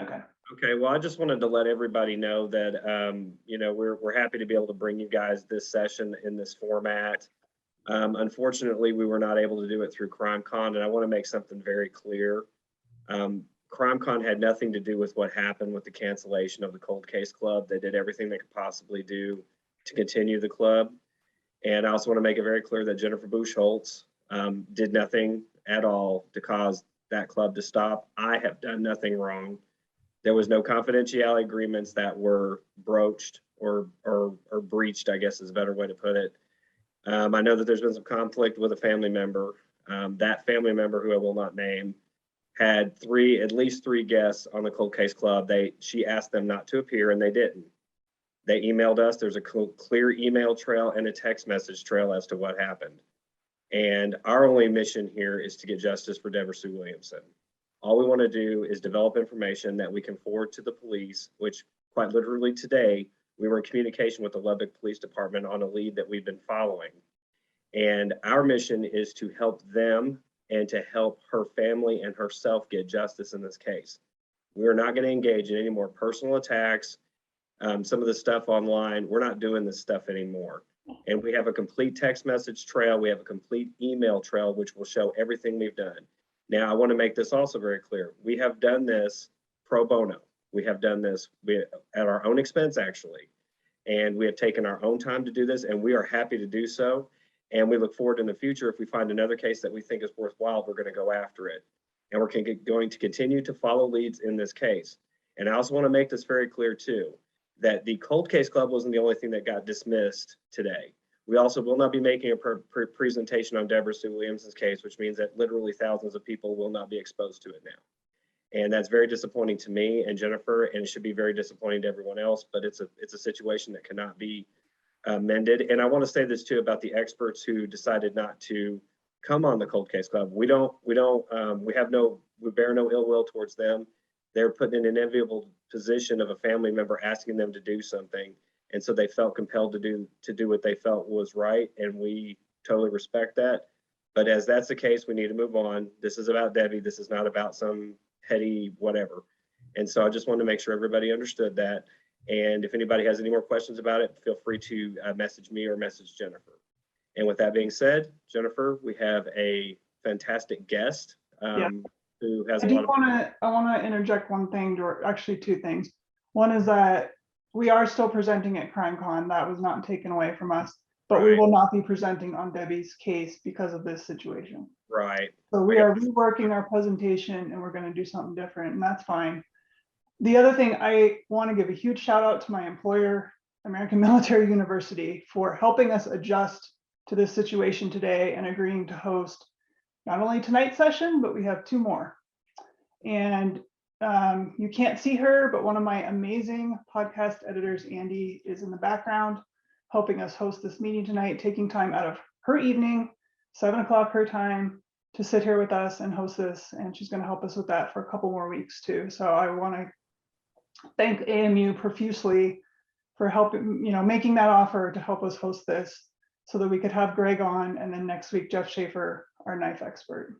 Okay. Okay, well, I just wanted to let everybody know that, you know, we're happy to be able to bring you guys this session in this format. Unfortunately, we were not able to do it through CrimeCon, and I want to make something very clear. CrimeCon had nothing to do with what happened with the cancellation of the Cold Case Club. They did everything they could possibly do to continue the club. And I also want to make it very clear that Jennifer Bucholtz did nothing at all to cause that club to stop. I have done nothing wrong. There was no confidentiality agreements that were broached or breached, I guess is a better way to put it. I know that there's been some conflict with a family member. That family member, who I will not name, had at least three guests on the Cold Case Club. She asked them not to appear, and they didn't. They emailed us. There's a clear email trail and a text message trail as to what happened. And our only mission here is to get justice for Debbie Williamson. All we want to do is develop information that we can forward to the police, which quite literally today, we were in communication with the Lubbock Police Department on a lead that we've been following. And our mission is to help them and to help her family and herself get justice in this case. We are not going to engage in any more personal attacks. Some of the stuff online, we're not doing this stuff anymore. And we have a complete text message trail. We have a complete email trail, which will show everything we've done. Now, I want to make this also very clear. We have done this pro bono. We have done this at our own expense, actually. And we have taken our own time to do this, and we are happy to do so. And we look forward in the future, if we find another case that we think is worthwhile, we're going to go after it. And we're going to continue to follow leads in this case. And I also want to make this very clear, too, that the Cold Case Club wasn't the only thing that got dismissed today. We also will not be making a presentation on Debbie Williamson's case, which means that literally thousands of people will not be exposed to it now. And that's very disappointing to me and Jennifer, and it should be very disappointing to everyone else, but it's a situation that cannot be mended. And I want to say this too about the experts who decided not to come on the Cold Case Club. We bear no ill will towards them. They're put in an enviable position of a family member asking them to do something. And so they felt compelled to do what they felt was right. And we totally respect that. But as that's the case, we need to move on. This is about Debbie. This is not about some petty whatever. And so I just wanted to make sure everybody understood that. And if anybody has any more questions about it, feel free to message me or message Jennifer. And with that being said, Jennifer, we have a fantastic guest who has a lot of... I want to interject one thing, or actually two things. One is that we are still presenting at CrimeCon. That was not taken away from us, but we will not be presenting on Debbie's case because of this situation. Right. So we are reworking our presentation, and we're going to do something different, and that's fine. The other thing, I want to give a huge shout out to my employer, American Military University, for helping us adjust to this situation today and agreeing to host not only tonight's session, but we have two more. And you can't see her, but one of my amazing podcast editors, Andy, is in the background helping us host this meeting tonight, taking time out of her evening, 7 o'clock her time, to sit here with us and host this. And she's going to help us with that for a couple more weeks too. So I want to thank AMU profusely for helping, making that offer to help us host this so that we could have Greg on, and then next week, Jeff Schaefer, our knife expert.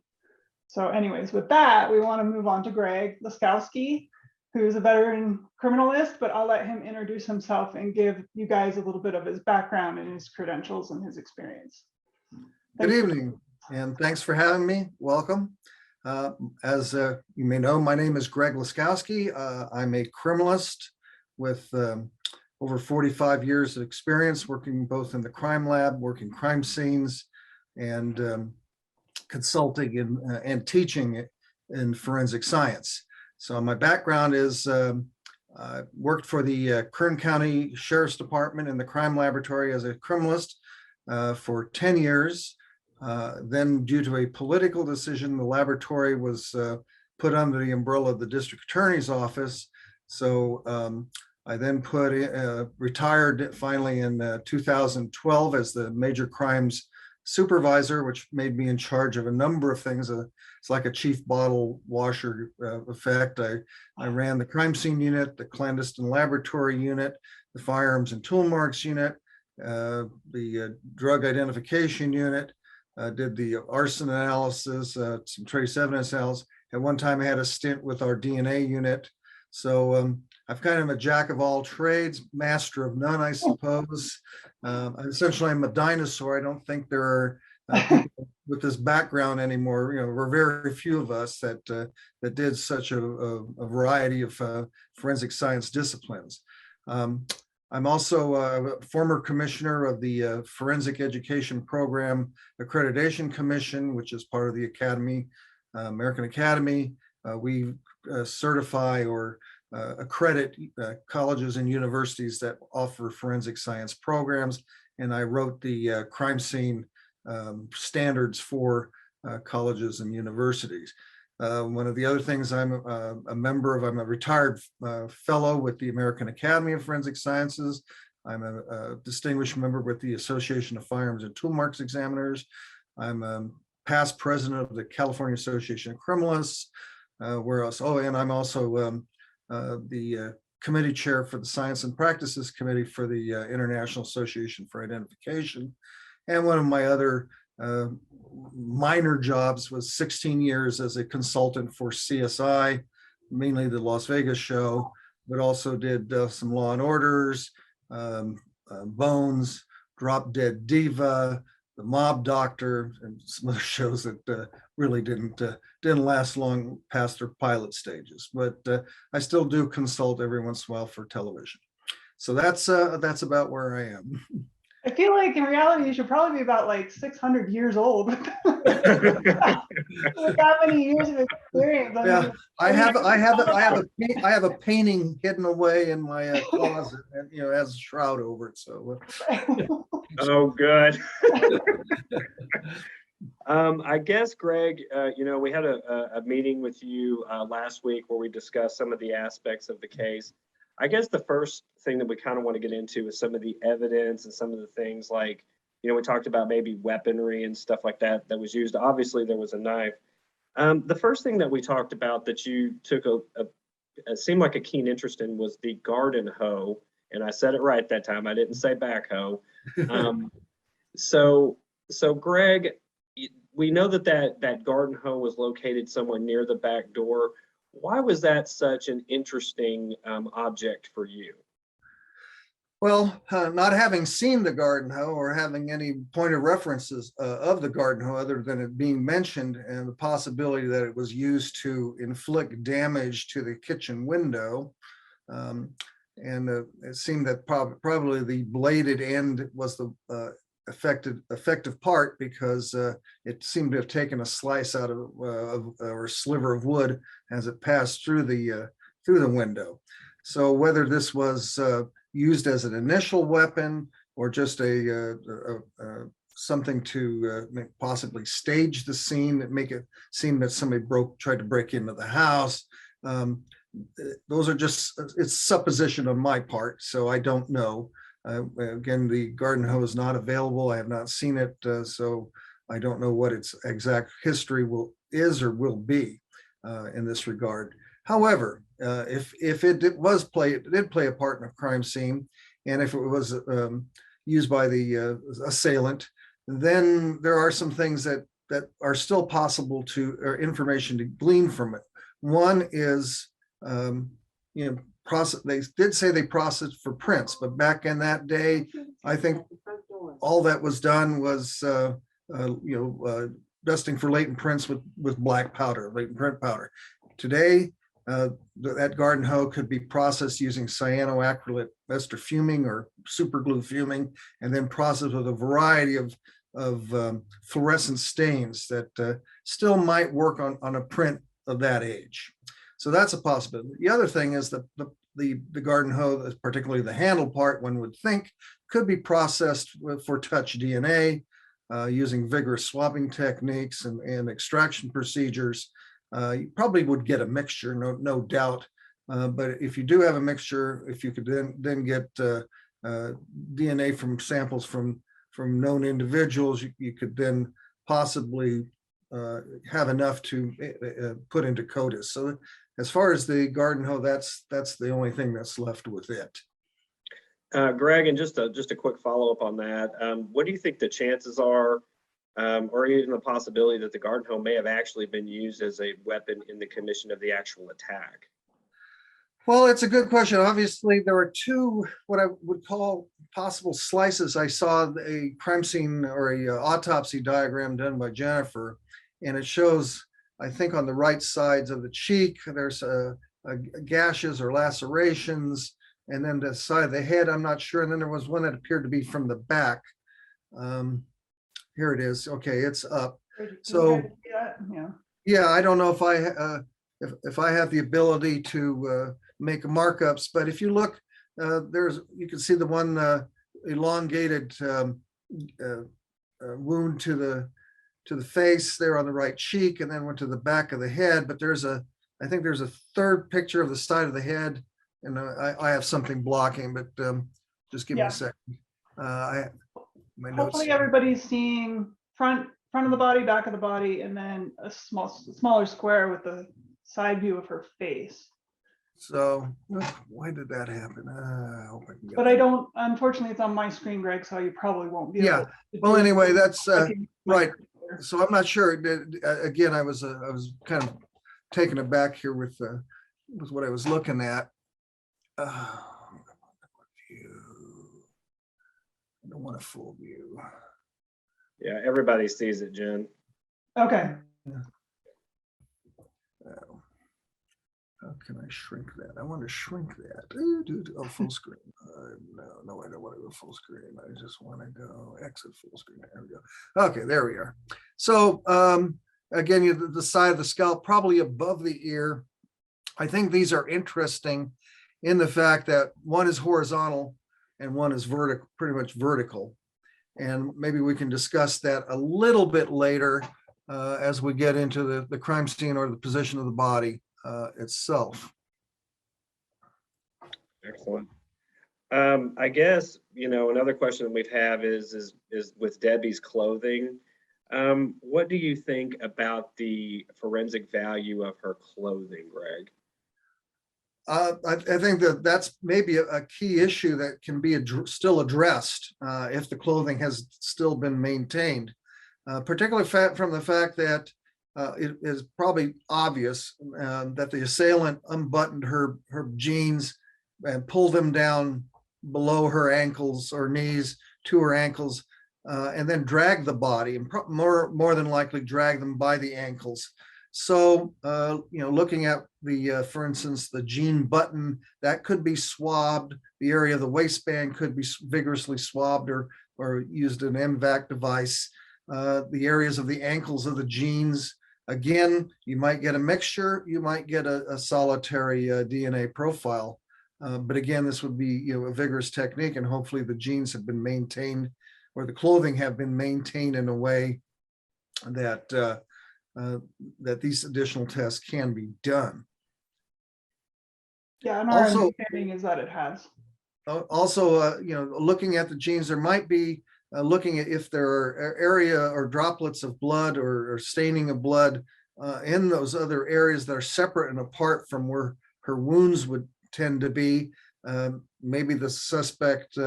So anyways, with that, we want to move on to Greg Laskowski, who's a veteran criminalist, but I'll let him introduce himself and give you guys a little bit of his background and his credentials and his experience. Good evening, and thanks for having me. Welcome. As you may know, my name is Greg Laskowski. I'm a criminalist with over 45 years of experience working both in the crime lab, working crime scenes, and consulting and teaching in forensic science. So my background is I worked for the Kern County Sheriff's Department in the crime laboratory as a criminalist for 10 years. Then due to a political decision, the laboratory was put under the umbrella of the district attorney's office. So I then retired finally in 2012 as the major crimes supervisor, which made me in charge of a number of things. It's like a chief bottle washer effect. I ran the crime scene unit, the clandestine laboratory unit, the firearms and tool marks unit, the drug identification unit, did the arson analysis, some trace evidence analysis. At one time I had a stint with our DNA unit. So I've kind of a jack of all trades, master of none, I suppose. Essentially, I'm a dinosaur. I don't think there are people with this background anymore. We're very few of us that did such a variety of forensic science disciplines. I'm also a former commissioner of the Forensic Education Program Accreditation Commission, which is part of the Academy, American Academy. We certify or accredit colleges and universities that offer forensic science programs. And I wrote the crime scene standards for colleges and universities. One of the other things I'm a member of, I'm a retired fellow with the American Academy of Forensic Sciences. I'm a distinguished member with the Association of Firearms and Tool Marks Examiners. I'm a past president of the California Association of Criminalists. Where else? Oh, and I'm also the committee chair for the Science and Practices Committee for the International Association for Identification. And one of my other minor jobs was 16 years as a consultant for CSI, mainly the Las Vegas show, but also did some Law and Orders, Bones, Drop Dead Diva, The Mob Doctor, and some other shows that really didn't last long past their pilot stages. But I still do consult every once in a while for television. So that's about where I am. I feel like in reality, you should probably be about like 600 years old. With that many years of experience. Yeah, I have a painting hidden away in my closet, and has a shroud over it. So. Oh, good. I guess, Greg, we had a meeting with you last week where we discussed some of the aspects of the case. I guess the first thing that we kind of want to get into is some of the evidence and some of the things like, we talked about maybe weaponry and stuff like that was used. Obviously, there was a knife. The first thing that we talked about that you took it seemed like a keen interest in was the garden hoe. And I said it right that time. I didn't say backhoe. So Greg, we know that garden hoe was located somewhere near the back door. Why was that such an interesting object for you? Well, not having seen the garden hoe or having any point of references of the garden hoe other than it being mentioned and the possibility that it was used to inflict damage to the kitchen window. And it seemed that probably the bladed end was the effective part because it seemed to have taken a slice out of or a sliver of wood as it passed through the window. So whether this was used as an initial weapon or just something to possibly stage the scene that make it seem that somebody tried to break into the house. Those are it's supposition on my part, so I don't know. Again, the garden hoe is not available. I have not seen it, so I don't know what its exact history is or will be in this regard. However, if it did play a part in a crime scene, and if it was used by the assailant, then there are some things that are still possible or information to glean from it. One is, they did say they processed for prints, but back in that day, I think all that was done was, dusting for latent prints with black powder, latent print powder. Today, that garden hoe could be processed using cyanoacrylate ester fuming or super glue fuming, and then processed with a variety of fluorescent stains that still might work on a print of that age. So that's a possibility. The other thing is that the garden hoe, particularly the handle part, one would think could be processed for touch DNA using vigorous swabbing techniques and extraction procedures. You probably would get a mixture, no doubt. But if you do have a mixture, if you could then get DNA from samples from known individuals, you could then possibly have enough to put into CODIS. So as far as the garden hoe, that's the only thing that's left with it. Greg, and just a quick follow-up on that. What do you think the chances are, or even the possibility that the garden hoe may have actually been used as a weapon in the commission of the actual attack? Well, it's a good question. Obviously, there were two, what I would call possible slices. I saw a crime scene or a autopsy diagram done by Jennifer, and it shows, I think on the right sides of the cheek, there's gashes or lacerations, and then the side of the head, I'm not sure. And then there was one that appeared to be from the back. Here it is. Okay, it's up. So, yeah, I don't know if if I have the ability to make markups, but if you look, you can see the one elongated wound to the face there on the right cheek, and then went to the back of the head. But I think there's a third picture of the side of the head, and I have something blocking, but just give me a second. My notes. Hopefully everybody's seeing front of the body, back of the body, and then a smaller square with the side view of her face. So why did that happen? But I don't, unfortunately, it's on my screen, Greg, so you probably won't be able to well, do it. anyway, that's right. So I'm not sure. Again, I was kind of taken aback here with what I was looking at. I don't want a full view. Yeah, everybody sees it, Jen. Okay. How can I shrink that? I want to shrink that. Oh, full screen. No, I don't want to go full screen. I just want to go exit full screen. There we go. Okay, there we are. So again, the side of the scalp, probably above the ear. I think these are interesting in the fact that one is horizontal and one is vertical, pretty much vertical. And maybe we can discuss that a little bit later as we get into the crime scene or the position of the body itself. Excellent. I guess, another question that we'd have is with Debbie's clothing. What do you think about the forensic value of her clothing, Greg? I think that's maybe a key issue that can be still addressed if the clothing has still been maintained, particularly from the fact that it is probably obvious that the assailant unbuttoned her jeans and pulled them down below her ankles or knees to her ankles, and then dragged the body, and more than likely dragged them by the ankles. So, looking at for instance, the jean button, that could be swabbed. The area of the waistband could be vigorously swabbed or used an MVAC device. The areas of the ankles of the jeans, again, you might get a mixture, you might get a solitary DNA profile. But again, this would be a vigorous technique, and hopefully the jeans have been maintained, or the clothing have been maintained in a way that that these additional tests can be done. Yeah, and our understanding is that it has. Also, looking at the jeans, there might be looking at if there are area or droplets of blood or staining of blood in those other areas that are separate and apart from where her wounds would tend to be. Maybe the suspect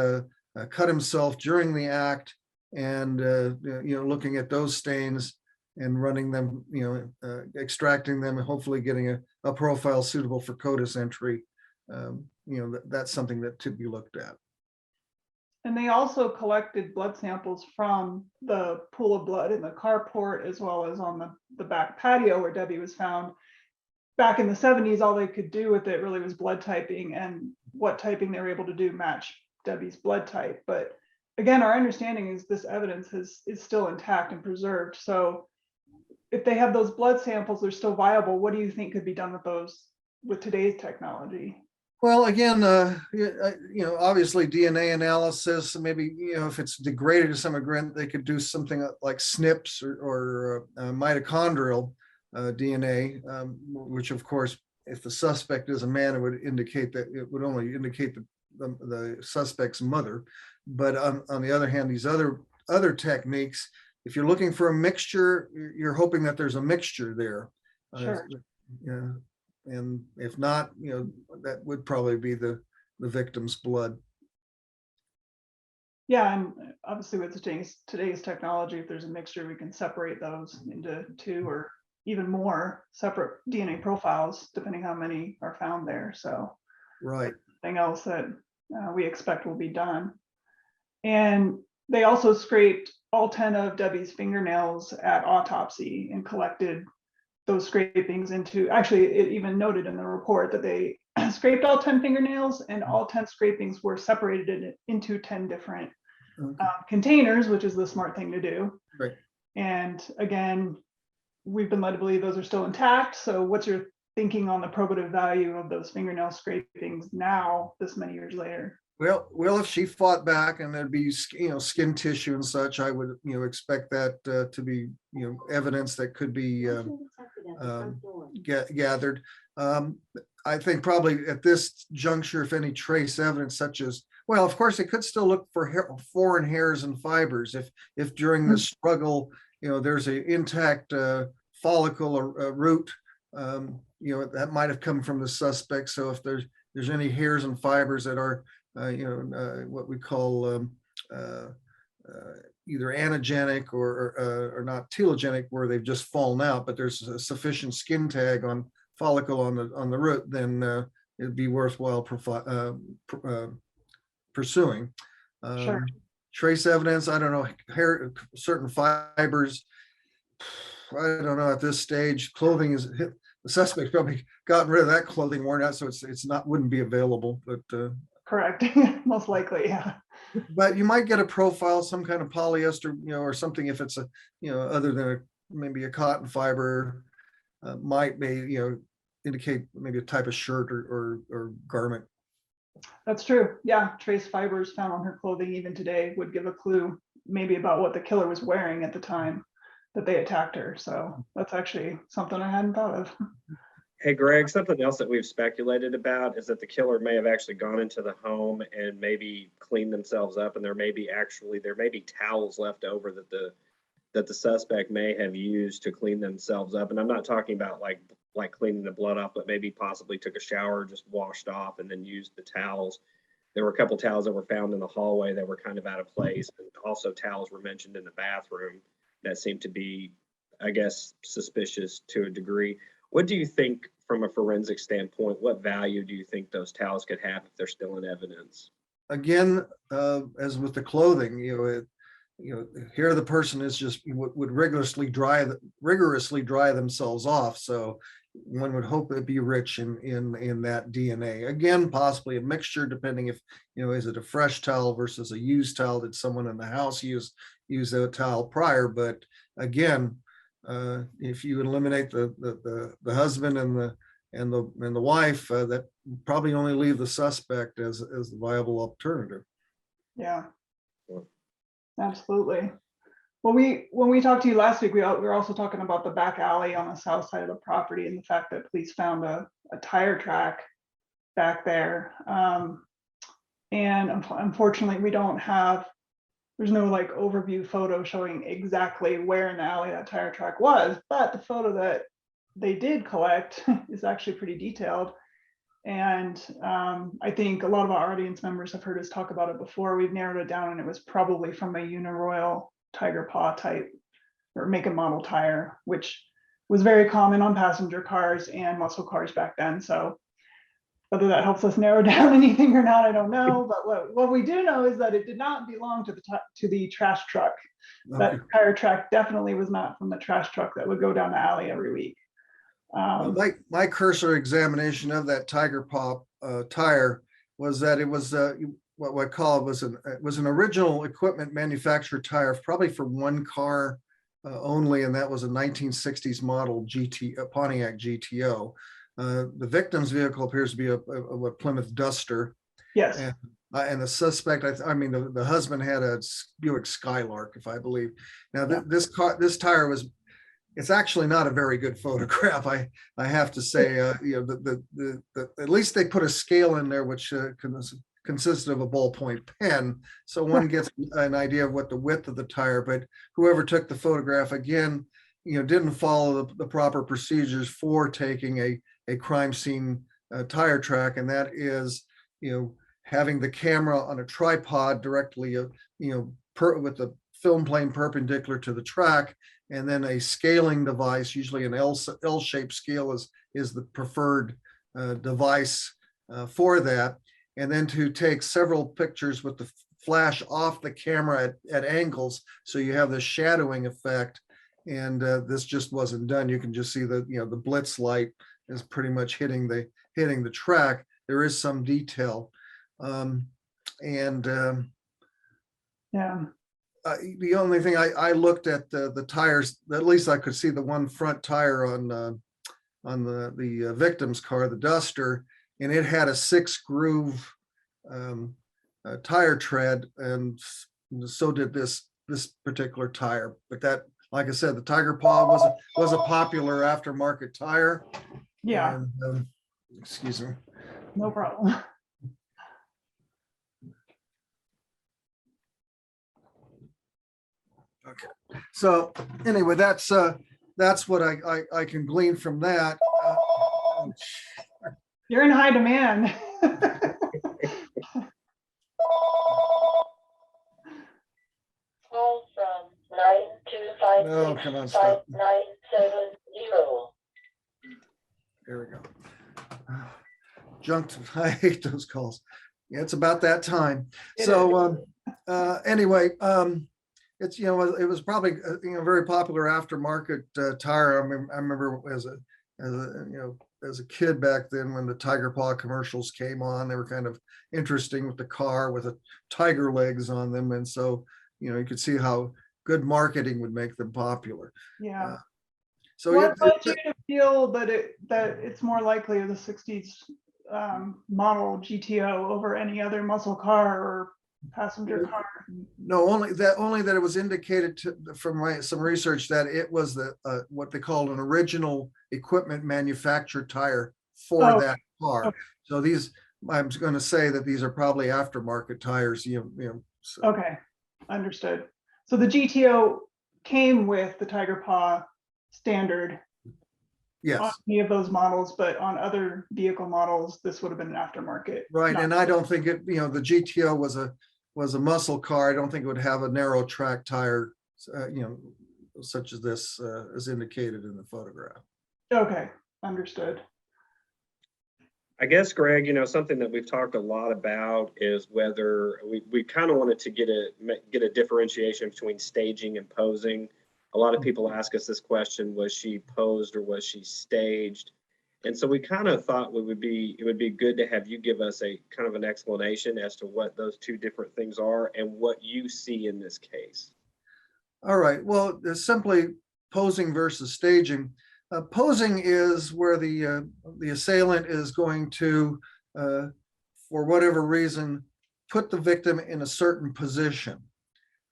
cut himself during the act, and looking at those stains and running them, extracting them, and hopefully getting a profile suitable for CODIS entry. That's something that to be looked at. And they also collected blood samples from the pool of blood in the carport, as well as on the back patio where Debbie was found. Back in the 70s, all they could do with it really was blood typing, and what typing they were able to do match Debbie's blood type. But again, our understanding is this evidence is still intact and preserved. So if they have those blood samples, they're still viable. What do you think could be done with those with today's technology? Well, again, obviously DNA analysis, maybe, if it's degraded to some degree, they could do something like SNPs or mitochondrial DNA, which of course, if the suspect is a man, it would indicate that it would only indicate the suspect's mother. But on the other hand, these other techniques, if you're looking for a mixture, you're hoping that there's a mixture there. Sure. And if not, that would probably be the victim's blood. Yeah, and obviously with today's technology, if there's a mixture, we can separate those into 2 or even more separate DNA profiles, depending how many are found there. So Right. Everything else that we expect will be done. And they also scraped all 10 of Debbie's fingernails at autopsy and collected those scrapings into, actually, it even noted in the report that they scraped all 10 fingernails, and all 10 scrapings were separated into 10 different Okay. containers, which is the smart thing to do. Right. And again, we've been led to believe those are still intact. So what's your thinking on the probative value of those fingernail scrapings now, this many years later? Well, if she fought back and there'd be, skin tissue and such, I would, expect that to be, evidence that could be gathered. I think probably at this juncture, if any trace evidence such as, well, of course, they could still look for foreign hairs and fibers. If during the struggle, there's a intact follicle or root, that might have come from the suspect. So if there's any hairs and fibers that are what we call either anagenic or not telogenic, where they've just fallen out, but there's a sufficient skin tag on follicle on the root, then it'd be worthwhile pursuing. Sure. Trace evidence, I don't know, hair, certain fibers. I don't know at this stage. Clothing is, the suspect probably gotten rid of that clothing, worn out, so it's not, wouldn't be available. But correct, most likely, yeah. But you might get a profile, some kind of polyester, or something, if it's a, other than maybe a cotton fiber, might be, indicate maybe a type of shirt or garment. That's true. Yeah, trace fibers found on her clothing even today would give a clue maybe about what the killer was wearing at the time that they attacked her. So that's actually something I hadn't thought of. Hey, Greg, something else that we've speculated about is that the killer may have actually gone into the home and maybe cleaned themselves up, and there may be towels left over that the suspect may have used to clean themselves up. And I'm not talking about like cleaning the blood off, but maybe possibly took a shower, just washed off, and then used the towels. There were a couple towels that were found in the hallway that were kind of out of place, and also towels were mentioned in the bathroom that seemed to be, I guess, suspicious to a degree. What do you think from a forensic standpoint? What value do you think those towels could have if they're still in evidence? Again, as with the clothing, here the person is just would rigorously dry themselves off. So one would hope it'd be rich in that DNA. Again, possibly a mixture, depending if, is it a fresh towel versus a used towel? Did someone in the house use that towel prior? But again, if you eliminate the husband and the wife, that probably only leave the suspect as the viable alternative. Yeah, absolutely. Well, when we talked to you last week, we were also talking about the back alley on the south side of the property and the fact that police found a tire track back there. And unfortunately, there's no like overview photo showing exactly where in the alley that tire track was, but the photo that they did collect is actually pretty detailed. And I think a lot of our audience members have heard us talk about it before. We've narrowed it down, and it was probably from a Uniroyal Tiger Paw type or make and model tire, which was very common on passenger cars and muscle cars back then. So whether that helps us narrow down anything or not, I don't know. But what we do know is that it did not belong to the trash truck. Okay. That tire track definitely was not from the trash truck that would go down the alley every week. My cursory examination of that Tiger Paw tire was that it was what I call it was an original equipment manufacturer tire, probably for one car only, and that was a 1960s model Pontiac GTO. The victim's vehicle appears to be a Plymouth Duster. Yes. And the suspect, the husband had a Buick Skylark, if I believe. Now this tire it's actually not a very good photograph. I have to say, at least they put a scale in there, which consisted of a ballpoint pen. So one gets an idea of what the width of the tire, but whoever took the photograph, again, didn't follow the proper procedures for taking a crime scene tire track. And that is, having the camera on a tripod directly, with the film plane perpendicular to the track, and then a scaling device, usually an L-shaped scale is the preferred device for that, and then to take several pictures with the flash off the camera at angles, so you have the shadowing effect. And this just wasn't done. You can just see the the blitz light is pretty much hitting the track. There is some detail, Yeah. the only thing I looked at the tires. At least I could see the one front tire on the victim's car, the Duster, and it had a 6-groove tire tread, and so did this particular tire. But that, like I said, the Tiger Paw was a popular aftermarket tire. Yeah. And, excuse me. No problem. Okay. So anyway, that's what I can glean from that. You're in high demand. Call from 925 Oh, come on, stop. 5970. There we go. Junked. I hate those calls. Yeah, it's about that time. So anyway, it's it was probably very popular aftermarket tire. I remember as a kid back then, when the Tiger Paw commercials came on, they were kind of interesting with the car with a tiger legs on them, and so you could see how good marketing would make them popular. Yeah. So what led you to feel that it's more likely the 60s model GTO over any other muscle car or passenger car? No, only that it was indicated from some research that it was what they called an original equipment manufactured tire for that car. Okay. So these, I'm going to say that these are probably aftermarket tires. So. Okay, understood. So the GTO came with the Tiger Paw standard. Yes. On any of those models, but on other vehicle models, this would have been an aftermarket. Right, and I don't think it. The GTO was a muscle car. I don't think it would have a narrow track tire, such as this is indicated in the photograph. Okay, understood. I guess, Greg, something that we've talked a lot about is whether we kind of wanted to get a differentiation between staging and posing. A lot of people ask us this question: was she posed or was she staged? And so we kind of thought it would be good to have you give us a kind of an explanation as to what those two different things are and what you see in this case. All right. Well, it's simply posing versus staging. Posing is where the assailant is going to, for whatever reason, put the victim in a certain position.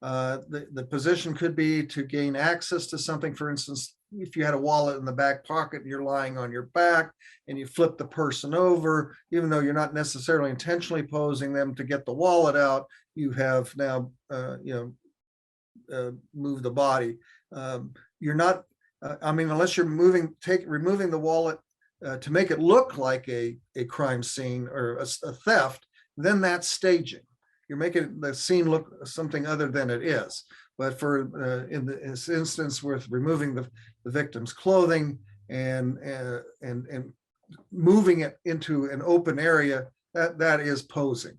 The position could be to gain access to something. For instance, if you had a wallet in the back pocket and you're lying on your back and you flip the person over, even though you're not necessarily intentionally posing them to get the wallet out, you have now moved the body. You're not, unless you're removing the wallet to make it look like a crime scene or a theft, then that's staging. You're making the scene look something other than it is. But for in this instance, with removing the victim's clothing and moving it into an open area, that is posing.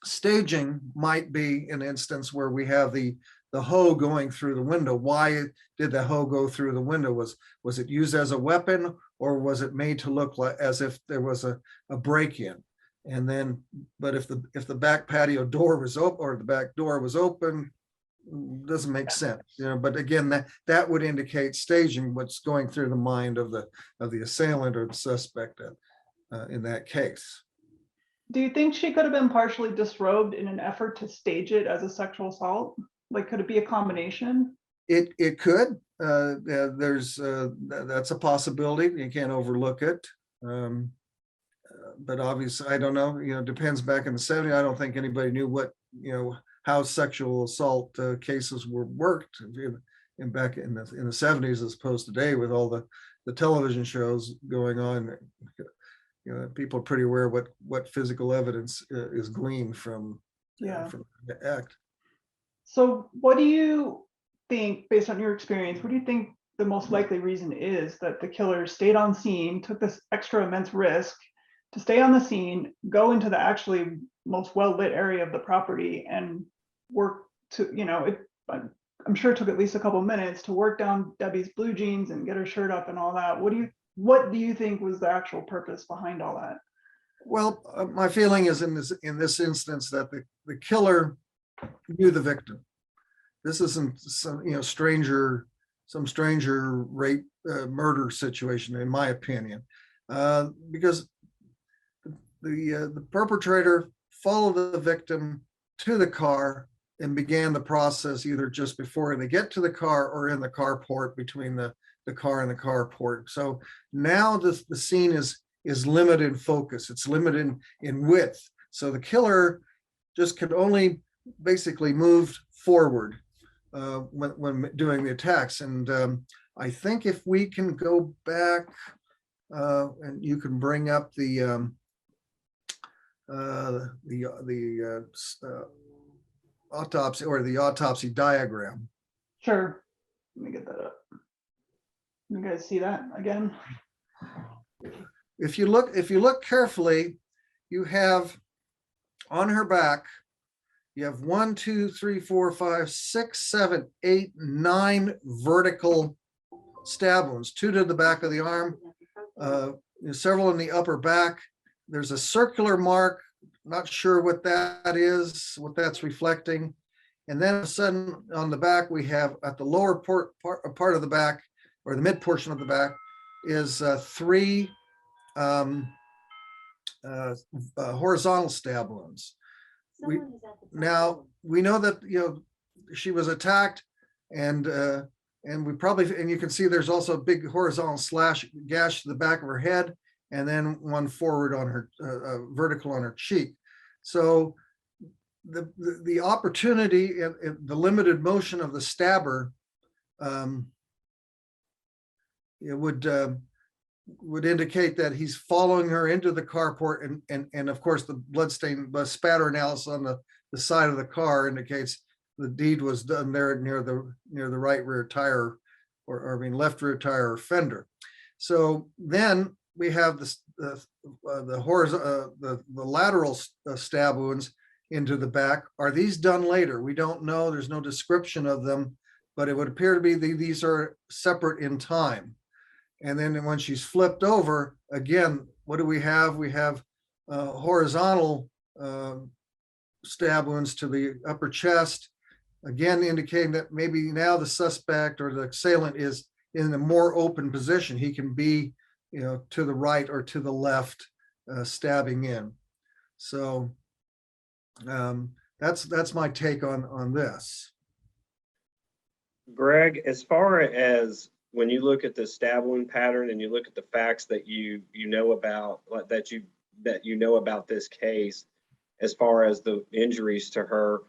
Staging might be an instance where we have the hoe going through the window. Why did the hoe go through the window? Was it used as a weapon, or was it made to look like as if there was a break-in? And then, but if the back patio door was open or the back door was open, doesn't make sense, But again, that would indicate staging, what's going through the mind of the assailant or the suspect in that case. Do you think she could have been partially disrobed in an effort to stage it as a sexual assault? Like, could it be a combination? It could. There's that's a possibility. You can't overlook it. But obviously, I don't know. Depends. Back in the 70s, I don't think anybody knew what how sexual assault cases were worked in back in the 70s, as opposed to today with all the television shows going on. People are pretty aware what physical evidence is gleaned from from the act. So what do you think, based on your experience, what do you think the most likely reason is that the killer stayed on scene, took this extra immense risk to stay on the scene, go into the actually most well-lit area of the property and work to, I'm sure it took at least a couple minutes to work down Debbie's blue jeans and get her shirt up and all that. What do you think was the actual purpose behind all that? Well, my feeling is in this instance that the killer knew the victim. This isn't some stranger rape murder situation, in my opinion, because the perpetrator followed the victim to the car and began the process either just before they get to the car or in the carport between the car and the carport. So now the scene is limited in focus. It's limited in width. So the killer just could only basically move forward when doing the attacks. And I think if we can go back and you can bring up the autopsy or the autopsy diagram. Sure. Let me get that up. You guys see that again? If you look carefully, you have on her back, you have 1, 2, 3, 4, 5, 6, 7, 8, 9 vertical stab wounds, 2 to the back of the arm, several in the upper back. There's a circular mark, not sure what that is, what that's reflecting. And then all of a sudden on the back, we have at the lower part of the back, or the mid portion of the back, is 3 horizontal stab wounds. We know that she was attacked, and you can see there's also a big horizontal gash to the back of her head, and then one forward on her vertical on her cheek. So the opportunity and the limited motion of the stabber would indicate that he's following her into the carport, and of course the bloodstain spatter analysis on the side of the car indicates the deed was done there near the right rear tire, or left rear tire or fender. So then we have the lateral stab wounds into the back. Are these done later? We don't know. There's no description of them, but it would appear to be these are separate in time. And then when she's flipped over, again, what do we have? We have horizontal stab wounds to the upper chest, again indicating that maybe now the suspect or the assailant is in a more open position. He can be, to the right or to the left, stabbing in. So that's my take on this. Greg, as far as when you look at the stab wound pattern and you look at the facts that you know about this case, as far as the injuries to her,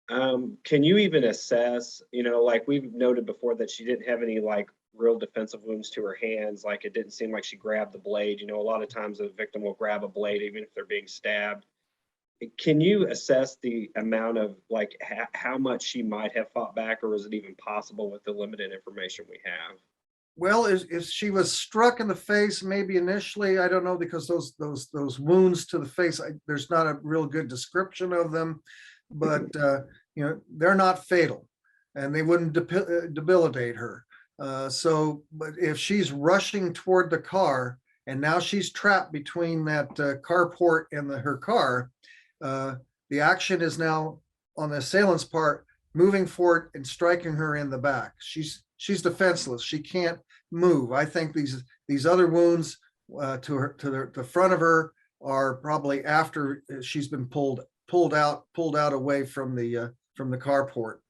can you even assess, like we've noted before, that she didn't have any like real defensive wounds to her hands? Like it didn't seem like she grabbed the blade. A lot of times the victim will grab a blade even if they're being stabbed. Can you assess the amount of like how much she might have fought back, or is it even possible with the limited information we have? Well, if she was struck in the face, maybe initially, I don't know, because those wounds to the face, there's not a real good description of them, but they're not fatal, and they wouldn't debilitate her. But if she's rushing toward the car, and now she's trapped between that carport and her car, the action is now on the assailant's part, moving forward and striking her in the back. She's defenseless. She can't move. I think these other wounds to the front of her are probably after she's been pulled out away from the carport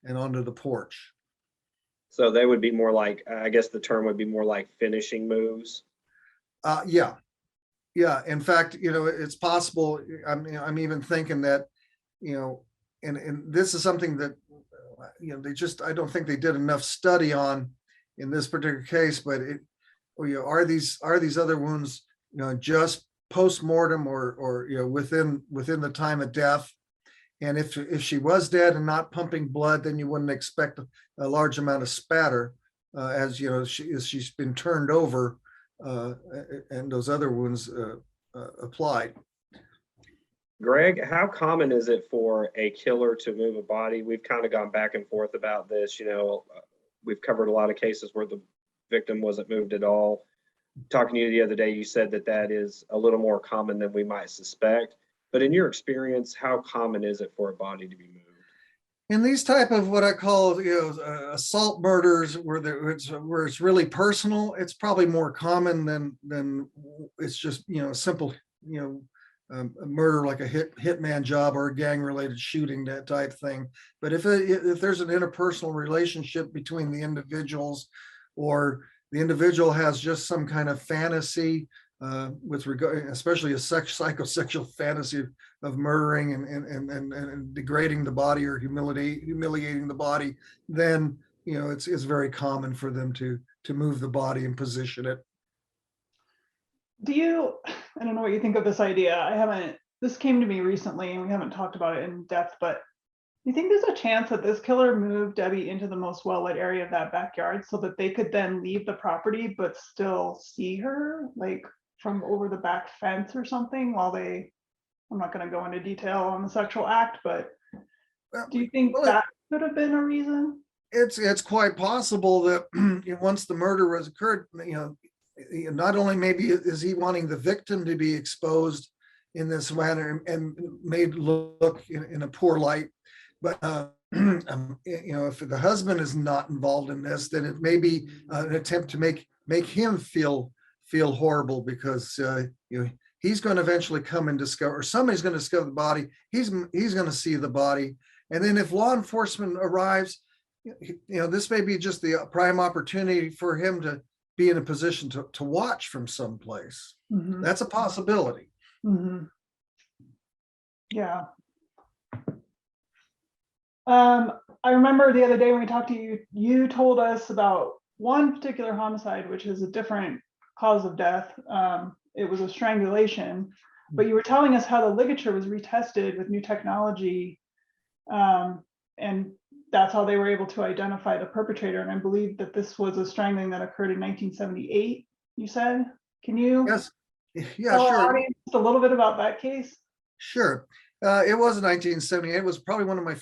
and onto the porch. So they would be more like, I guess the term would be more like finishing moves. Yeah. In fact, it's possible. I'm even thinking that, and this is something that, I don't think they did enough study on in this particular case, but are these other wounds, just post-mortem or within the time of death? And if she was dead and not pumping blood, then you wouldn't expect a large amount of spatter, as she's been turned over, and those other wounds applied. Greg, how common is it for a killer to move a body? We've kind of gone back and forth about this. We've covered a lot of cases where the victim wasn't moved at all. Talking to you the other day, you said that that is a little more common than we might suspect. But in your experience, how common is it for a body to be moved? In these type of what I call, assault murders, where it's really personal, it's probably more common than it's just simple a murder like a hitman job or a gang related shooting, that type thing. But if there's an interpersonal relationship between the individuals, or the individual has just some kind of fantasy with regard, especially a psychosexual fantasy of murdering and degrading the body or humiliating the body, then it's very common for them to move the body and position it. I don't know what you think of this idea. This came to me recently and we haven't talked about it in depth, but do you think there's a chance that this killer moved Debbie into the most well-lit area of that backyard so that they could then leave the property but still see her, like from over the back fence or something, I'm not going to go into detail on the sexual act, but do you think that could have been a reason? It's quite possible that once the murder has occurred, not only maybe is he wanting the victim to be exposed in this manner and made look in a poor light, but if the husband is not involved in this, then it may be an attempt to make him feel horrible, because he's going to eventually come and discover, or somebody's going to discover the body. He's going to see the body, and then if law enforcement arrives, this may be just the prime opportunity for him to be in a position to watch from someplace. Mm-hmm. That's a possibility. Mm-hmm. Yeah. I remember the other day when we talked to you, you told us about one particular homicide, which is a different cause of death. It was a strangulation, but you were telling us how the ligature was retested with new technology, and that's how they were able to identify the perpetrator. And I believe that this was a strangling that occurred in 1978, you said. Can you tell our audience just a little bit about that case? Sure. It was 1978. It was probably my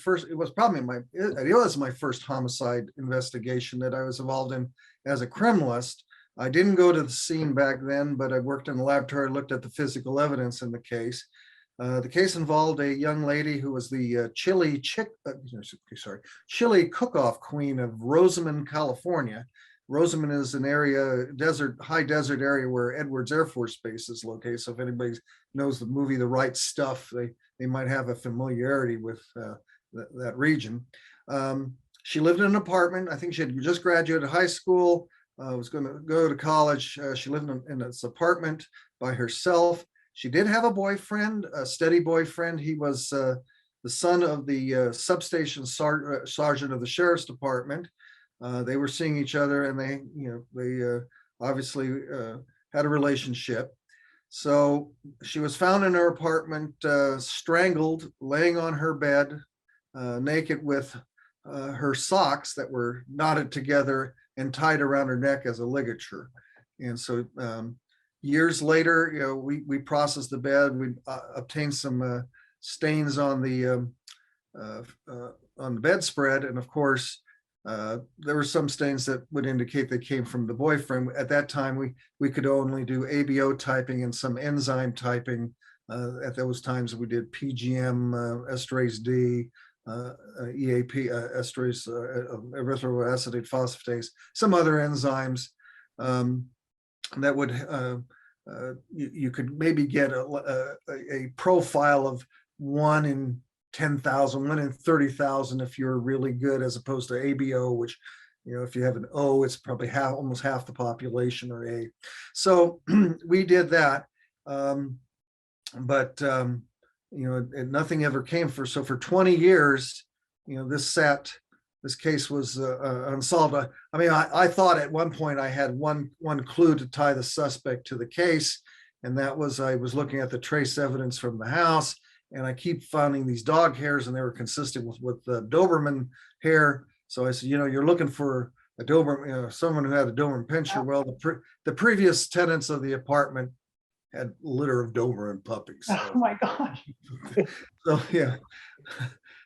first homicide investigation that I was involved in as a criminalist. I didn't go to the scene back then, but I worked in the laboratory, looked at the physical evidence in the case. The case involved a young lady who was the chili cook-off queen of Rosamond, California. Rosamond is an high desert area where Edwards Air Force Base is located. So if anybody knows the movie The Right Stuff, they might have a familiarity with that region. She lived in an apartment. I think she had just graduated high school, was going to go to college. She lived in this apartment by herself. She did have a boyfriend, a steady boyfriend. He was the son of the substation sergeant of the sheriff's department. They were seeing each other, and they obviously had a relationship. So she was found in her apartment, strangled, laying on her bed, naked, with her socks that were knotted together and tied around her neck as a ligature. And so years later, we processed the bed. We obtained some stains on the bedspread, and of course, there were some stains that would indicate they came from the boyfriend. At that time, we could only do ABO typing and some enzyme typing. At those times, we did PGM, esterase D, EAP, esterase, erythroacetate phosphatase, some other enzymes that would you could maybe get a profile of 1 in 10,000, 1 in 30,000 if you're really good, as opposed to ABO, which, if you have an O, it's probably almost half the population, or A. So we did that, but nothing ever came so for 20 years, this case was unsolved. I thought at one point I had one clue to tie the suspect to the case, and that was I was looking at the trace evidence from the house, and I keep finding these dog hairs, and they were consistent with the Doberman hair. So I said, you're looking for a Doberman, someone who had a Doberman pinscher. Well, the previous tenants of the apartment had litter of Doberman puppies. Oh my gosh. So yeah,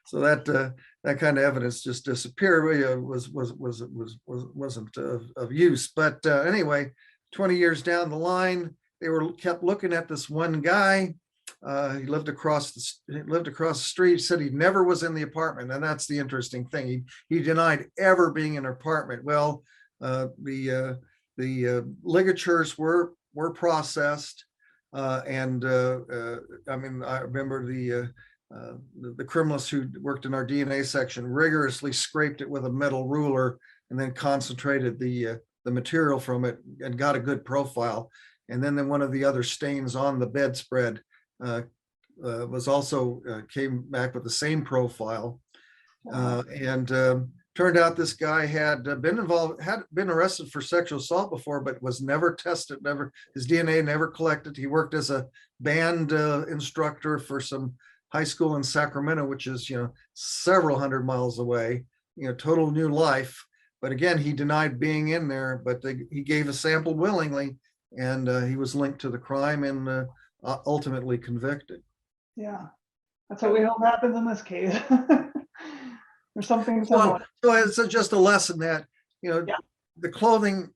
so that kind of evidence just disappeared. Wasn't of use. But anyway, 20 years down the line, they kept looking at this one guy. He lived across the street. Said he never was in the apartment, and that's the interesting thing. He denied ever being in an apartment. Well, the ligatures were processed, and I mean, I remember the criminalist who worked in our DNA section rigorously scraped it with a metal ruler and then concentrated the material from it and got a good profile. And then one of the other stains on the bedspread was also came back with the same profile. And turned out this guy had been arrested for sexual assault before, but was never tested, his DNA never collected. He worked as a band instructor for some high school in Sacramento, which is, several hundred miles away, total new life. But again, he denied being in there, but he gave a sample willingly, and he was linked to the crime and ultimately convicted. Yeah, that's what we hope happens in this case. Or something So similar. it's just a lesson that, the clothing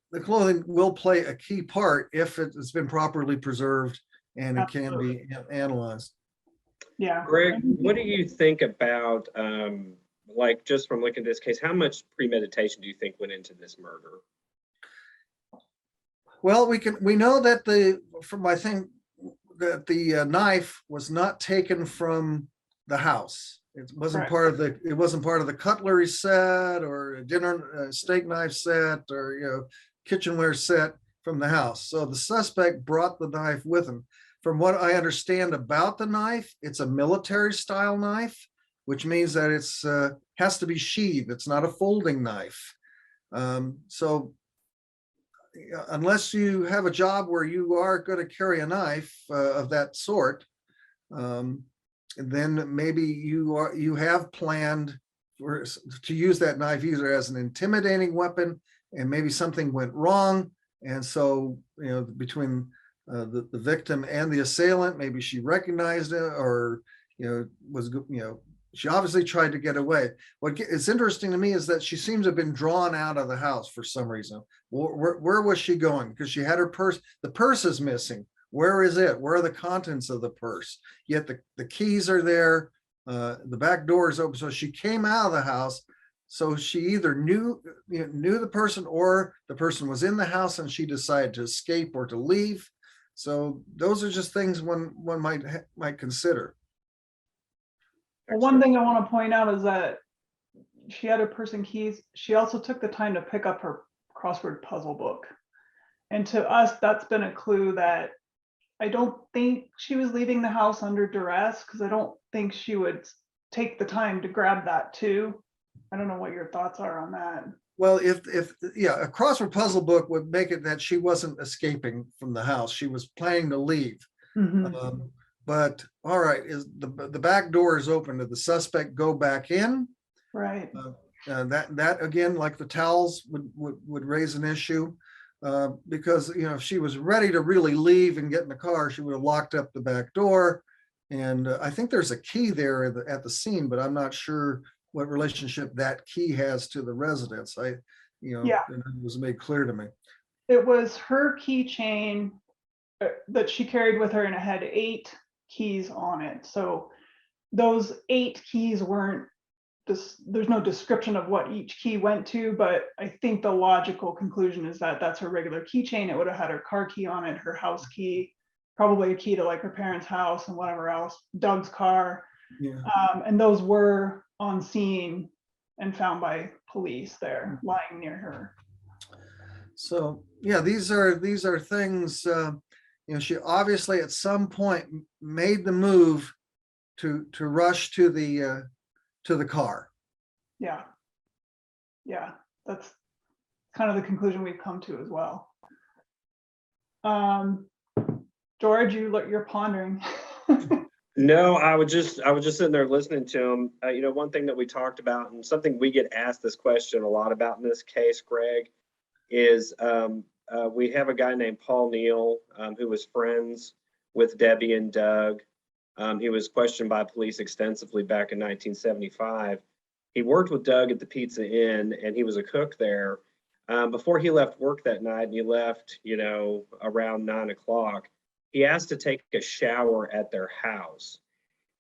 will play a key part if it's been properly preserved and it can be analyzed. Yeah. Greg, what do you think about, like, just from looking at this case, how much premeditation do you think went into this murder? Well, we know that the knife was not taken from the house. It wasn't part of the cutlery set or a dinner steak knife set or kitchenware set from the house. So the suspect brought the knife with him. From what I understand about the knife, it's a military style knife, which means that it's has to be sheathed. It's not a folding knife. So unless you have a job where you are going to carry a knife of that sort, then maybe you have planned to use that knife either as an intimidating weapon, and maybe something went wrong, and so between the victim and the assailant, maybe she recognized it, or she obviously tried to get away. What is interesting to me is that she seems to have been drawn out of the house for some reason. Where was she going? Because she had her purse. The purse is missing. Where is it? Where are the contents of the purse? Yet the keys are there. The back door is open. So she came out of the house. So she either knew the person, or the person was in the house and she decided to escape or to leave. So those are just things one might consider. Well, one thing I want to point out is that she had her purse and keys. She also took the time to pick up her crossword puzzle book. And to us, that's been a clue that I don't think she was leaving the house under duress, because I don't think she would take the time to grab that too. I don't know what your thoughts are on that. Well, if a crossword puzzle book would make it that she wasn't escaping from the house. She was planning to leave. Mm-hmm. But all right, is the back door is open. Did the suspect go back in? Right. That again, like the towels would raise an issue, because if she was ready to really leave and get in the car, she would have locked up the back door. And I think there's a key there at the scene, but I'm not sure what relationship that key has to the residence. It was made clear to me. It was her keychain that she carried with her, and it had 8 keys on it. So those 8 keys weren't there's no description of what each key went to, but I think the logical conclusion is that that's her regular keychain. It would have had her car key on it, her house key, probably a key to like her parents' house and whatever else, Doug's car. Yeah. And those were on scene and found by police there, lying near her. So yeah, these are things. She obviously at some point made the move to rush to the car. Yeah, that's kind of the conclusion we've come to as well. George, you're pondering. No, I was just sitting there listening to him. One thing that we talked about, and something we get asked this question a lot about in this case, Greg, is we have a guy named Paul Neal who was friends with Debbie and Doug. He was questioned by police extensively back in 1975. He worked with Doug at the Pizza Inn, and he was a cook there. Before he left work that night, and he left, around 9 o'clock, he asked to take a shower at their house.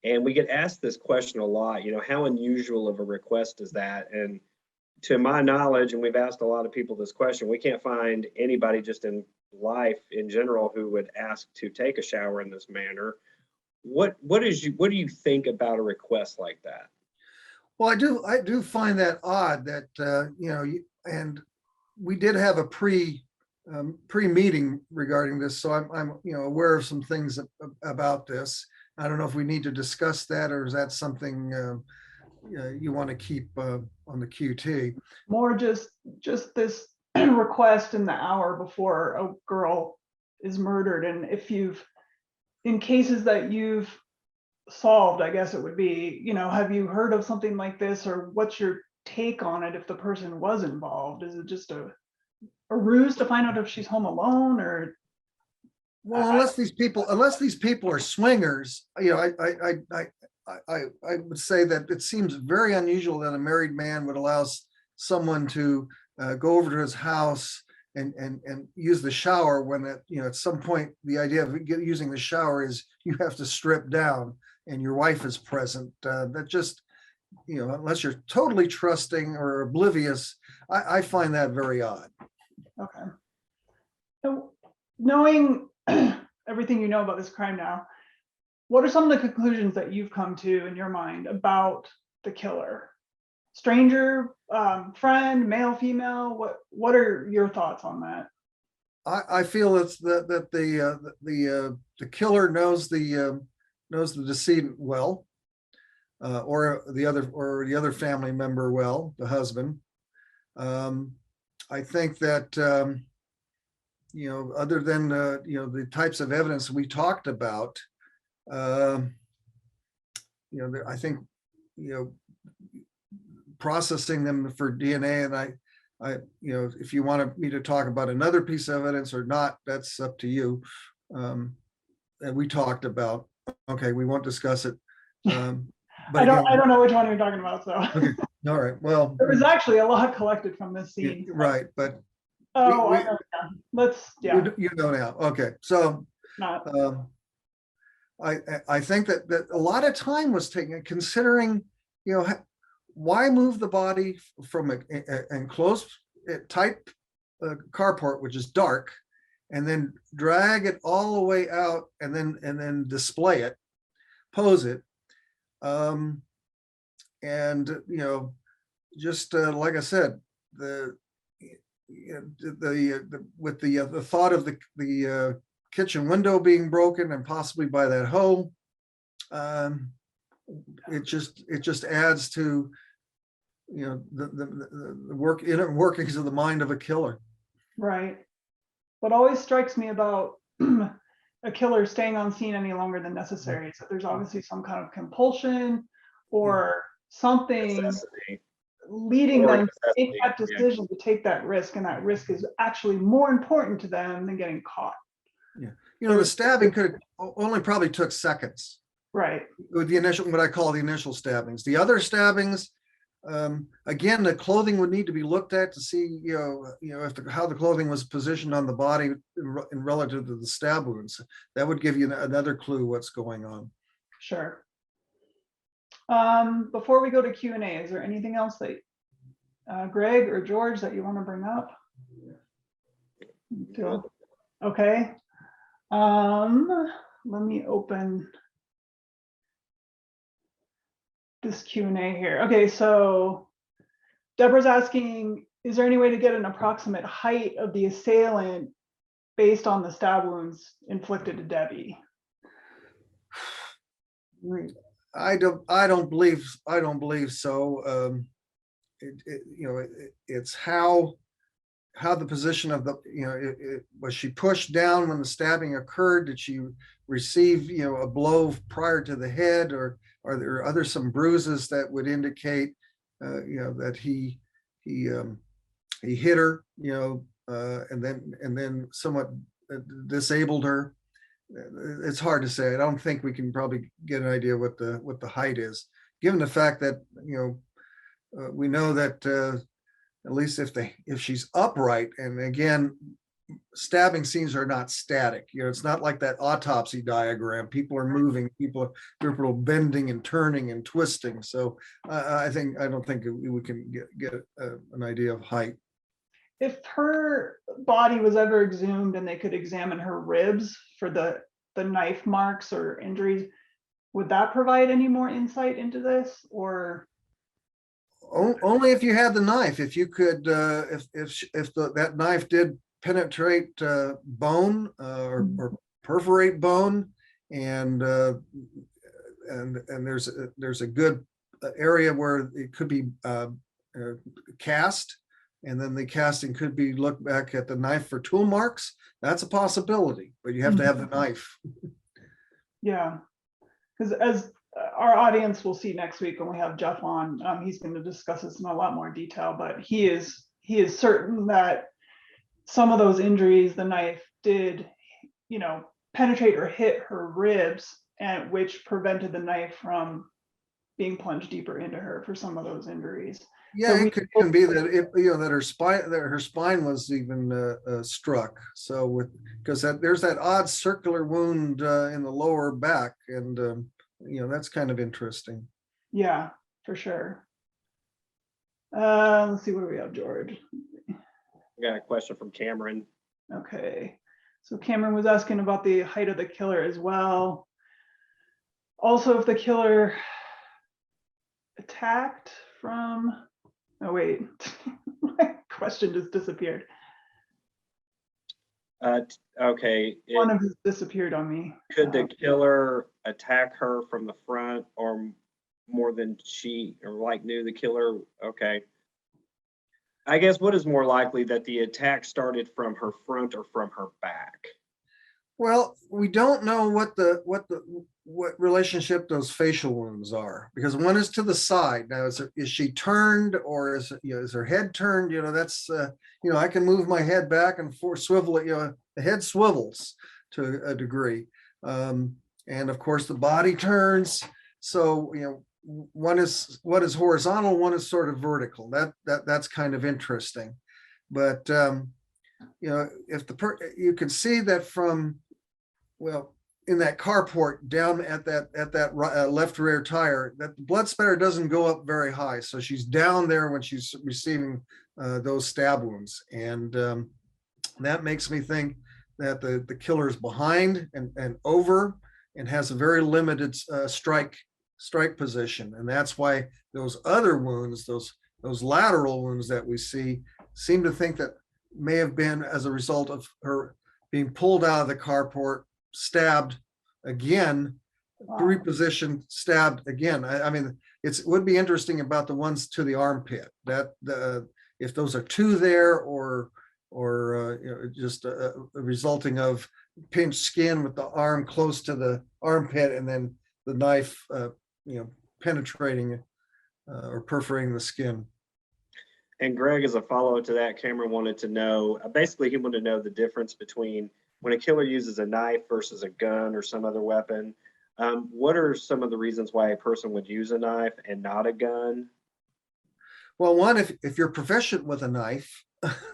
And we get asked this question a lot, how unusual of a request is that? And to my knowledge, and we've asked a lot of people this question, we can't find anybody just in life in general who would ask to take a shower in this manner. What do you think about a request like that? Well, I do find that odd that, and we did have a pre-meeting regarding this, so I'm aware of some things about this. I don't know if we need to discuss that, or is that something you want to keep on the QT? More just this request in the hour before a girl is murdered, and if in cases that you've solved, I guess it would be, have you heard of something like this, or what's your take on it if the person was involved? Is it just a ruse to find out if she's home alone, or? Well, unless these people are swingers, I would say that it seems very unusual that a married man would allow someone to go over to his house and use the shower when at some point the idea of using the shower is you have to strip down and your wife is present. That just, unless you're totally trusting or oblivious, I find that very odd. Okay. So, knowing everything you know about this crime now, what are some of the conclusions that you've come to in your mind about the killer? Stranger, friend, male, female? What are your thoughts on that? I feel it's that the killer knows the decedent well, or the other family member well, the husband. I think that other than the types of evidence we talked about, I think processing them for DNA, and I if you want me to talk about another piece of evidence or not, that's up to you. And we talked about. Okay, we won't discuss it. But I don't know which one you're talking about. So. Okay. All right. Well, there was actually a lot collected from this scene. Right, but I know, yeah. Let's you know now. Okay, so not. I think that a lot of time was taken considering, why move the body from an enclosed tight carport, which is dark, and then drag it all the way out and then display it, pose it. And just like I said, with the thought of the kitchen window being broken and possibly by that hoe, it just adds to the inner workings of the mind of a killer. Right. What always strikes me about a killer staying on scene any longer than necessary is that there's obviously some kind of compulsion or something Necessity. leading Or them to take necessity, that decision, to take that risk, and that risk is actually more important to them than getting caught. Yeah, the stabbing only probably took seconds. Right. With the initial, what I call the initial stabbings. The other stabbings, again, the clothing would need to be looked at to see, how the clothing was positioned on the body in relative to the stab wounds. That would give you another clue what's going on. Sure. Before we go to Q&A, is there anything else that Greg or George that you want to bring up? Okay. Let me open this Q&A here. Okay, so Deborah's asking, is there any way to get an approximate height of the assailant based on the stab wounds inflicted to Debbie? I don't believe so. It's how the position of the, was she pushed down when the stabbing occurred? Did she receive, a blow prior to the head, or are there some bruises that would indicate, that he hit her, and then somewhat disabled her? it's hard to say. I don't think we can probably get an idea what the height is, given the fact that, we know that at least if she's upright, and again, stabbing scenes are not static. It's not like that autopsy diagram. People are moving, people are bending and turning and twisting. So I don't think we can get an idea of height. If her body was ever exhumed and they could examine her ribs for the knife marks or injuries, would that provide any more insight into this? Or Only if you had the knife. If you could, that knife did penetrate bone or perforate bone, and there's a good area where it could be cast, and then the casting could be looked back at the knife for tool marks. That's a possibility, but you have to have the knife. yeah, because as our audience will see next week when we have Jeff on, he's going to discuss this in a lot more detail, but he is certain that some of those injuries, the knife did, penetrate or hit her ribs, and which prevented the knife from being plunged deeper into her for some of those injuries. Yeah, it could even be that that her spine was even struck. So because there's that odd circular wound in the lower back, and that's kind of interesting. Yeah, for sure. Let's see, what do we have, George? I got a question from Cameron. Okay, so Cameron was asking about the height of the killer as well. Also, if the killer attacked from, oh wait, my question just disappeared. Okay. One of his disappeared on me. Could the killer attack her from the front, or more than she knew the killer? Okay. I guess what is more likely, that the attack started from her front or from her back? Well, we don't know what relationship those facial wounds are, because one is to the side. Now, is she turned, or is her head turned? That's I can move my head back and forth, swivel it. The head swivels to a degree, and of course the body turns. So one is horizontal, one is sort of vertical. That's kind of interesting. But if you can see that from, in that carport down at that left rear tire, that the blood spatter doesn't go up very high. So she's down there when she's receiving those stab wounds, and that makes me think that the killer is behind and over, and has a very limited strike position, and that's why those other wounds, those lateral wounds that we see, seem to think that may have been as a result of her being pulled out of the carport, stabbed again, repositioned, stabbed again. I mean, it would be interesting about the ones to the armpit, that if those are two there, or just resulting of pinched skin with the arm close to the armpit, and then the knife penetrating or perforating the skin. And Greg, as a follow-up to that, Cameron wanted to know, basically he wanted to know the difference between when a killer uses a knife versus a gun or some other weapon. What are some of the reasons why a person would use a knife and not a gun? Well, one, if you're proficient with a knife,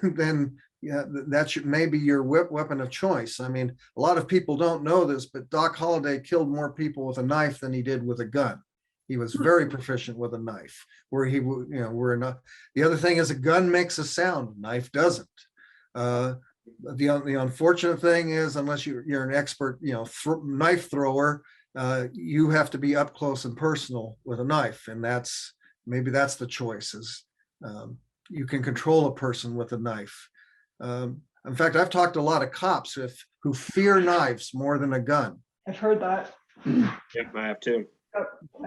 then that may be your weapon of choice. I mean, a lot of people don't know this, but Doc Holliday killed more people with a knife than he did with a gun. He was very proficient with a knife, where we're not. The other thing is, a gun makes a sound, a knife doesn't. The unfortunate thing is, unless you're an expert, knife thrower, you have to be up close and personal with a knife, and maybe that's the choices. You can control a person with a knife. In fact, I've talked to a lot of cops who fear knives more than a gun. I've heard that. Yeah, I have too.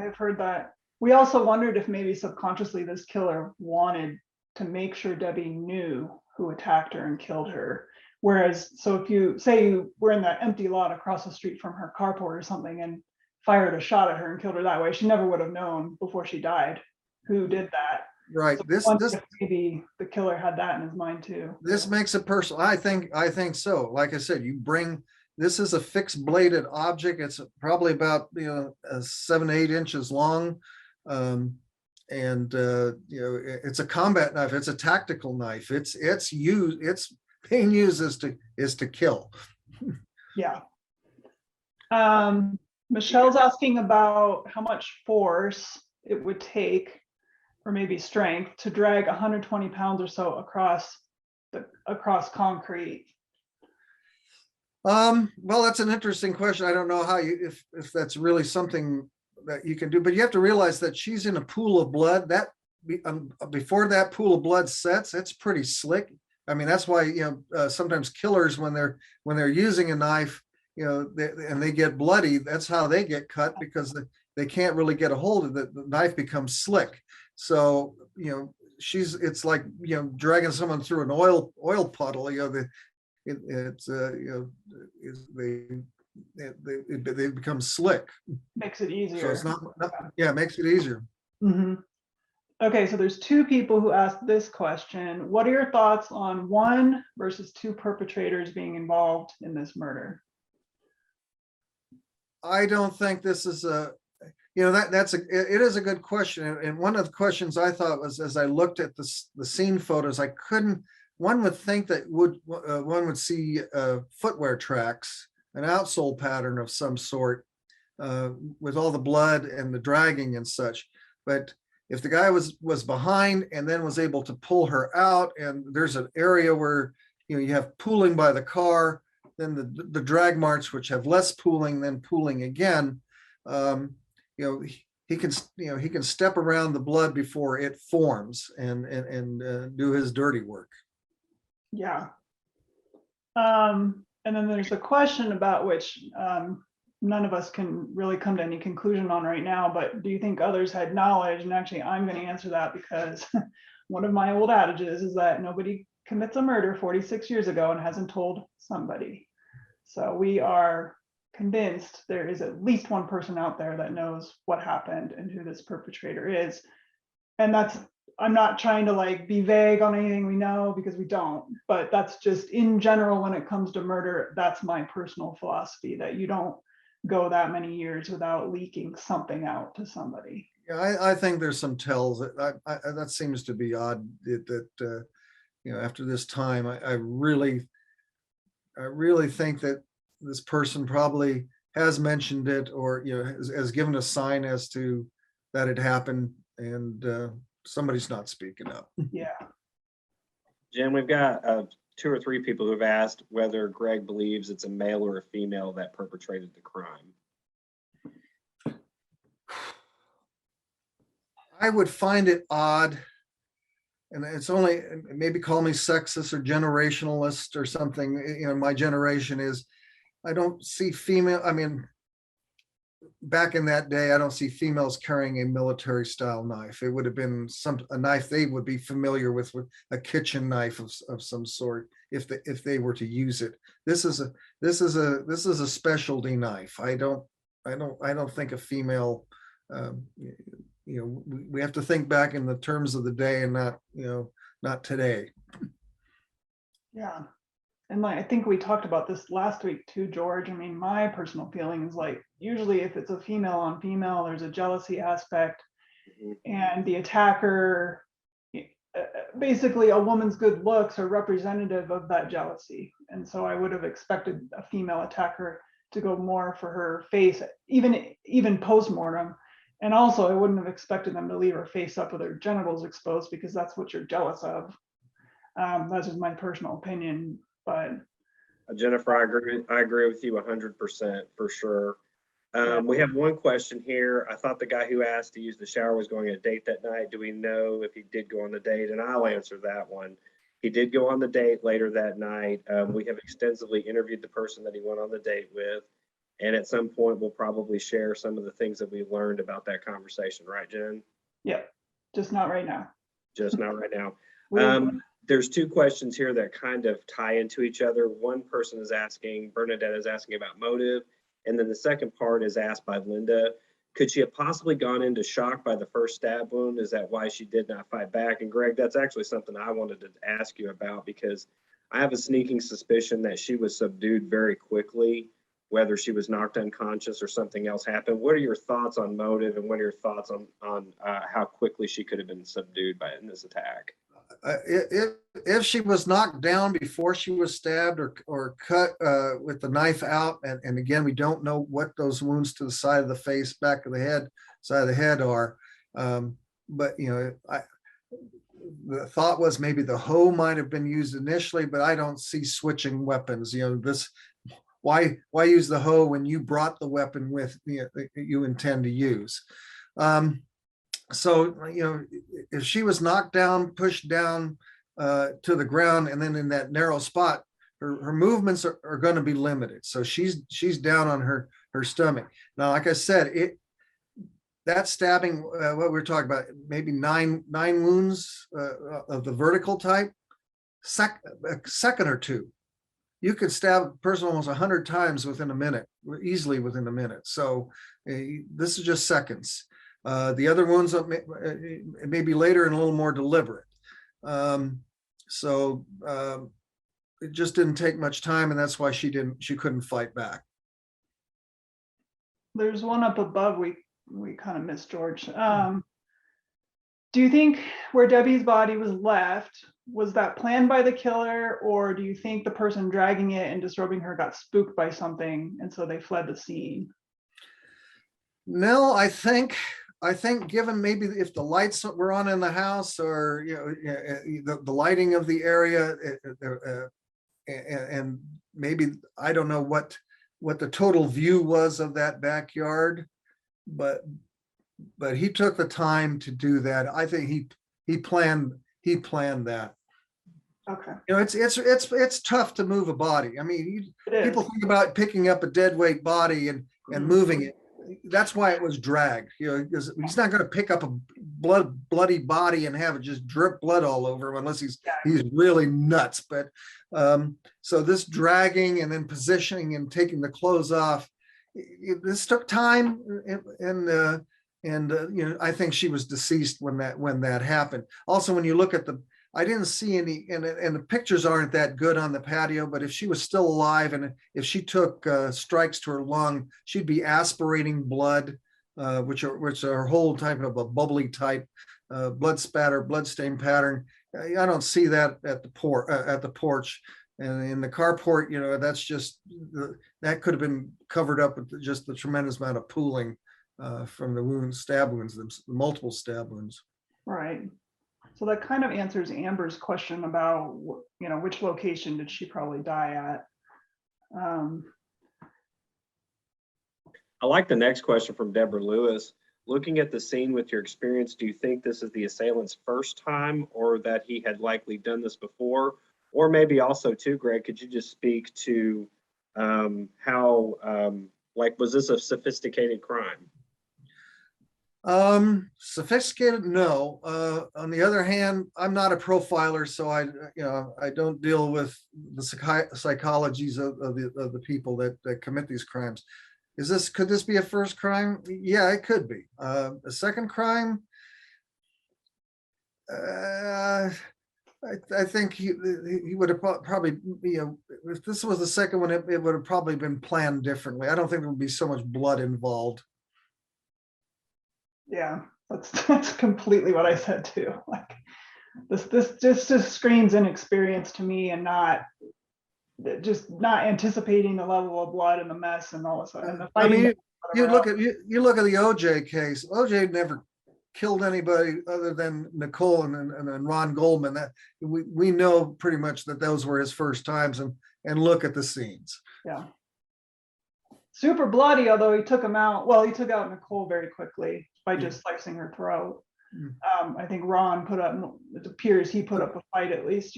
I've heard that. We also wondered if maybe subconsciously this killer wanted to make sure Debbie knew who attacked her and killed her. Whereas, so if you say you were in that empty lot across the street from her carport or something and fired a shot at her and killed her that way, she never would have known before she died who did that. Right. So maybe the killer had that in his mind too. This makes it personal. I think so. Like I said, you bring this is a fixed bladed object. It's probably about 7 to 8 inches long. It's a combat knife. It's a tactical knife. It's being used is to kill. Yeah. Michelle's asking about how much force it would take, or maybe strength, to drag 120 pounds or so across concrete. Well, that's an interesting question. I don't know how if that's really something that you can do, but you have to realize that she's in a pool of blood. That before that pool of blood sets, it's pretty slick. I mean, that's why sometimes killers, when they're using a knife, and they get bloody, that's how they get cut, because they can't really get a hold of it. The knife becomes slick. So it's like dragging someone through an oil puddle. They become slick. Makes it easier. So it's not it makes it easier. Mm-hmm. Okay, so there's 2 people who asked this question. What are your thoughts on 1 versus 2 perpetrators being involved in this murder? I don't think this is it is a good question. And one of the questions I thought was, as I looked at the scene photos, one would think that one would see footwear tracks, an outsole pattern of some sort, with all the blood and the dragging and such. But if the guy was behind and then was able to pull her out, and there's an area where you have pooling by the car, then the drag marks, which have less pooling, then pooling again, he can step around the blood before it forms and do his dirty work. Yeah. And then there's a question about which none of us can really come to any conclusion on right now, but do you think others had knowledge? And actually, I'm going to answer that, because one of my old adages is that nobody commits a murder 46 years ago and hasn't told somebody. So we are convinced there is at least one person out there that knows what happened and who this perpetrator is. And I'm not trying to be vague on anything we know, because we don't, but that's just in general, when it comes to murder, that's my personal philosophy, that you don't go that many years without leaking something out to somebody. Yeah, I think there's some tells that seems to be odd that after this time, I really think that this person probably has mentioned it, or has given a sign as to that it happened, and somebody's not speaking up. Yeah. Jim, we've got 2 or 3 people who've asked whether Greg believes it's a male or a female that perpetrated the crime. I would find it odd, and it's only, maybe call me sexist or generationalist or something. My generation is, I don't see female. I mean, back in that day, I don't see females carrying a military style knife. It would have been a knife they would be familiar with a kitchen knife of some sort, if they were to use it. This is a specialty knife. I don't think a female. We have to think back in the terms of the day, and not today. Yeah. And I think we talked about this last week too, George. I mean, my personal feeling is usually if it's a female on female, there's a jealousy aspect, and the attacker, basically a woman's good looks are representative of that jealousy. And so I would have expected a female attacker to go more for her face, even post-mortem. And also, I wouldn't have expected them to leave her face up with her genitals exposed, because that's what you're jealous of. That's just my personal opinion. But Jennifer, I agree with you 100% for sure. We have one question here. I thought the guy who asked to use the shower was going on a date that night. Do we know if he did go on the date? And I'll answer that one. He did go on the date later that night. We have extensively interviewed the person that he went on the date with. And at some point, we'll probably share some of the things that we learned about that conversation. Right, Jen? yeah, just not right now. Just not right now. There's 2 questions here that kind of tie into each other. One person is asking, Bernadette is asking about motive. And then the second part is asked by Linda. Could she have possibly gone into shock by the first stab wound? Is that why she did not fight back? And Greg, that's actually something I wanted to ask you about, because I have a sneaking suspicion that she was subdued very quickly, whether she was knocked unconscious or something else happened. What are your thoughts on motive, and what are your thoughts on how quickly she could have been subdued in this attack? If she was knocked down before she was stabbed or cut with the knife out, and again, we don't know what those wounds to the side of the face, back of the head, side of the head are. But the thought was maybe the hoe might have been used initially, but I don't see switching weapons. Why use the hoe when you brought the weapon with you intend to use? So, if she was knocked down, pushed down to the ground, and then in that narrow spot, her movements are going to be limited. So she's down on her stomach. Now, like I said, that stabbing, what we're talking about, maybe nine wounds of the vertical type, a second or two. You could stab a person almost 100 times within a minute, easily within a minute. So this is just seconds. The other ones maybe later and a little more deliberate. So it just didn't take much time, and that's why she couldn't fight back. There's one up above we kind of missed, George. Do you think where Debbie's body was left, was that planned by the killer, or do you think the person dragging it and disrobing her got spooked by something and so they fled the scene? No, I think given maybe if the lights were on in the house, or the lighting of the area, and maybe I don't know what the total view was of that backyard, but he took the time to do that. I think he planned that. Okay. It's tough to move a body. I mean, people think about picking up a dead weight body and moving it. That's why it was dragged, because he's not going to pick up a bloody body and have it just drip blood all over him unless he's really nuts. But so this dragging and then positioning and taking the clothes off, this took time, and I think she was deceased when that happened. Also, when you look at I didn't see any, and the pictures aren't that good on the patio, but if she was still alive and if she took strikes to her lung, she'd be aspirating blood, which are a whole type of a bubbly type blood spatter, blood stain pattern. I don't see that at the porch. And in the carport, that's just, that could have been covered up with just the tremendous amount of pooling from the stab wounds, the multiple stab wounds. Right. So that kind of answers Amber's question about, which location did she probably die at? I like the next question from Deborah Lewis. Looking at the scene with your experience, do you think this is the assailant's first time, or that he had likely done this before? Or maybe also too, Greg, could you just speak to how, was this a sophisticated crime? Sophisticated, no. On the other hand, I'm not a profiler, so I don't deal with the psychologies of the people that commit these crimes. Could this be a first crime? Yeah, it could be. A second crime, I think he would have probably, if this was the second one, it would have probably been planned differently. I don't think there would be so much blood involved. Yeah, that's completely what I said too. Like this just screams inexperience to me, and not anticipating the level of blood and the mess and all this. And I mean, you look at the OJ case. OJ never killed anybody other than Nicole and Ron Goldman. That we know pretty much that those were his first times, and look at the scenes. Yeah. Super bloody, although he took him out. Well, he took out Nicole very quickly by just slicing her throat. I think Ron it appears he put up a fight at least,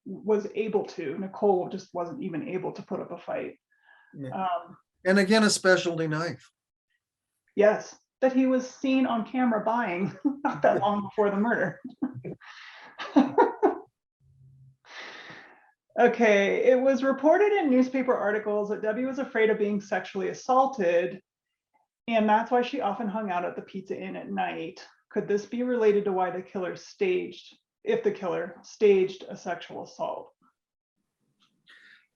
was able to. Nicole just wasn't even able to put up a fight. Yeah. And again, a specialty knife. Yes, that he was seen on camera buying not that long before the murder. Okay, it was reported in newspaper articles that Debbie was afraid of being sexually assaulted, and that's why she often hung out at the Pizza Inn at night. Could this be related to why the killer staged if the killer staged a sexual assault.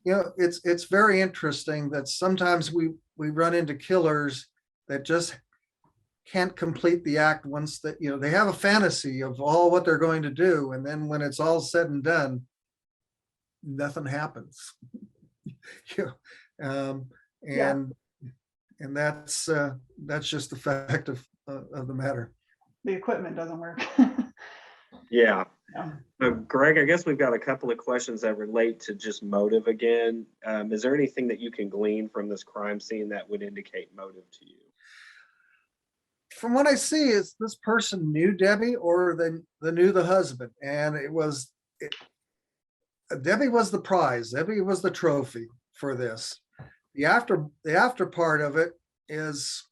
You know, it's very interesting that sometimes we run into killers that just can't complete the act once that, you know, they have a fantasy of all what they're going to do. And then when it's all said and done, nothing happens. You know, and that's just the fact of the matter. The equipment doesn't work. Yeah. Yeah. Greg, I guess we've got a couple of questions that relate to just motive again. Is there anything that you can glean from this crime scene that would indicate motive to you? From what I see, is this person knew Debbie or they knew the husband, and Debbie was the prize. Debbie was the trophy for this. The after part of it is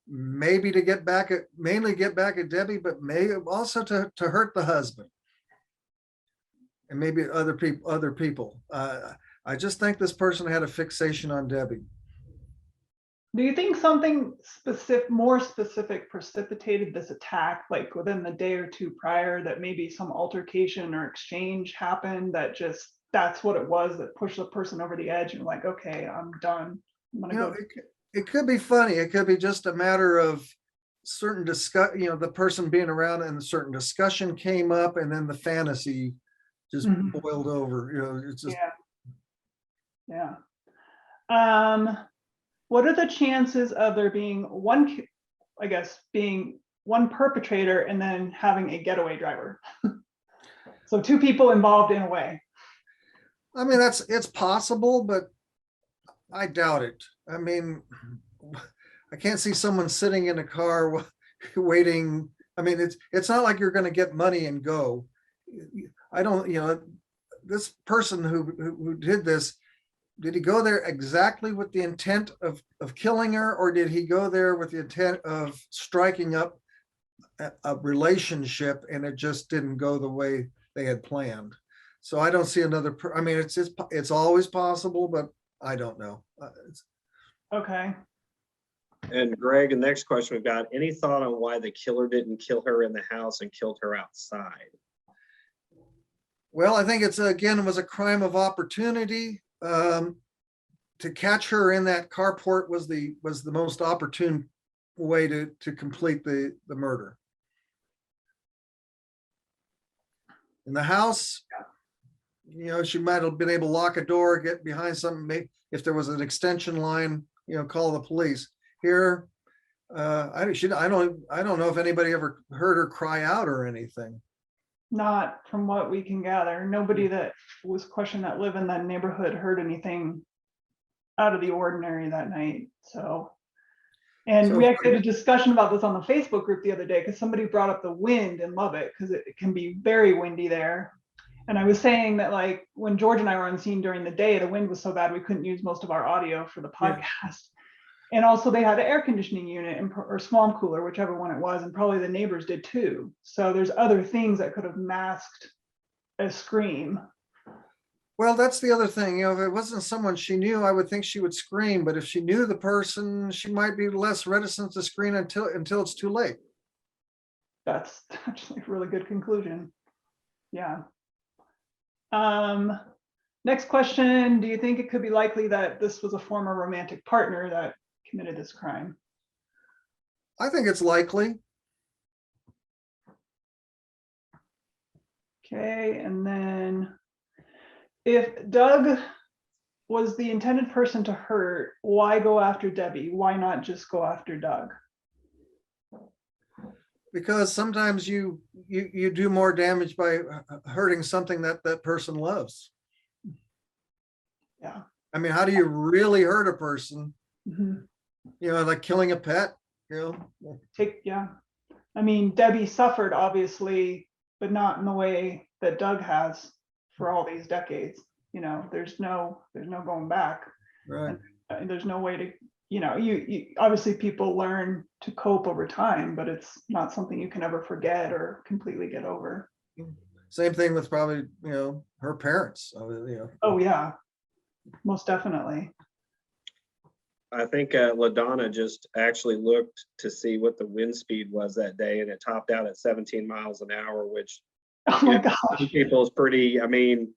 maybe to mainly get back at Debbie, but maybe also to hurt the husband and maybe other people. I just think this person had a fixation on Debbie. Do you think something more specific precipitated this attack, like within the day or two prior, that maybe some altercation or exchange happened that's what it was that pushed the person over the edge and like, okay, I'm done. I'm gonna go. It could be funny. It could be just a matter of certain the person being around and a certain discussion came up and then the fantasy just boiled over, you know, it's just. Yeah. What are the chances of there being one perpetrator and then having a getaway driver? So two people involved in a way. I mean, it's possible, but I doubt it. I mean, I can't see someone sitting in a car waiting. I mean, it's not like you're going to get money and go. I don't, you know, this person who did this, did he go there exactly with the intent of killing her, or did he go there with the intent of striking up a relationship and it just didn't go the way they had planned? So I don't see another. I mean, it's always possible, but I don't know. Okay. And Greg, the next question we've got, any thought on why the killer didn't kill her in the house and killed her outside? Well, I think it was a crime of opportunity. To catch her in that carport was the most opportune way to complete the murder. In the house, you know, she might have been able to lock a door, get behind something. Maybe if there was an extension line, you know, call the police. Here, I don't know if anybody ever heard her cry out or anything. Not from what we can gather. Nobody that was questioned that live in that neighborhood heard anything out of the ordinary that night. So we actually had a discussion about this on the Facebook group the other day because somebody brought up the wind in Lubbock because it can be very windy there. And I was saying that, like, when George and I were on scene during the day, the wind was so bad we couldn't use most of our audio for the podcast. Yeah. And also they had an air conditioning unit or swamp cooler, whichever one it was, and probably the neighbors did too. So there's other things that could have masked a scream. Well, that's the other thing. You know, if it wasn't someone she knew, I would think she would scream. But if she knew the person, she might be less reticent to scream until it's too late. That's actually a really good conclusion. Yeah. Next question. Do you think it could be likely that this was a former romantic partner that committed this crime? I think it's likely. Okay, and then if Doug was the intended person to hurt, why go after Debbie? Why not just go after Doug? Because sometimes you do more damage by hurting something that person loves. Yeah. I mean, how do you really hurt a person? Mm-hmm. You know, like killing a pet, you know? Yeah. I mean, Debbie suffered, obviously, but not in the way that Doug has for all these decades. You know, there's no going back. Right. And there's no way to, you know, you obviously people learn to cope over time, but it's not something you can ever forget or completely get over. Same thing with probably, you know, her parents. You know. Oh yeah, most definitely. I think LaDonna just actually looked to see what the wind speed was that day, and it topped out at 17 miles an hour, which Oh my Some gosh. people is pretty, I mean,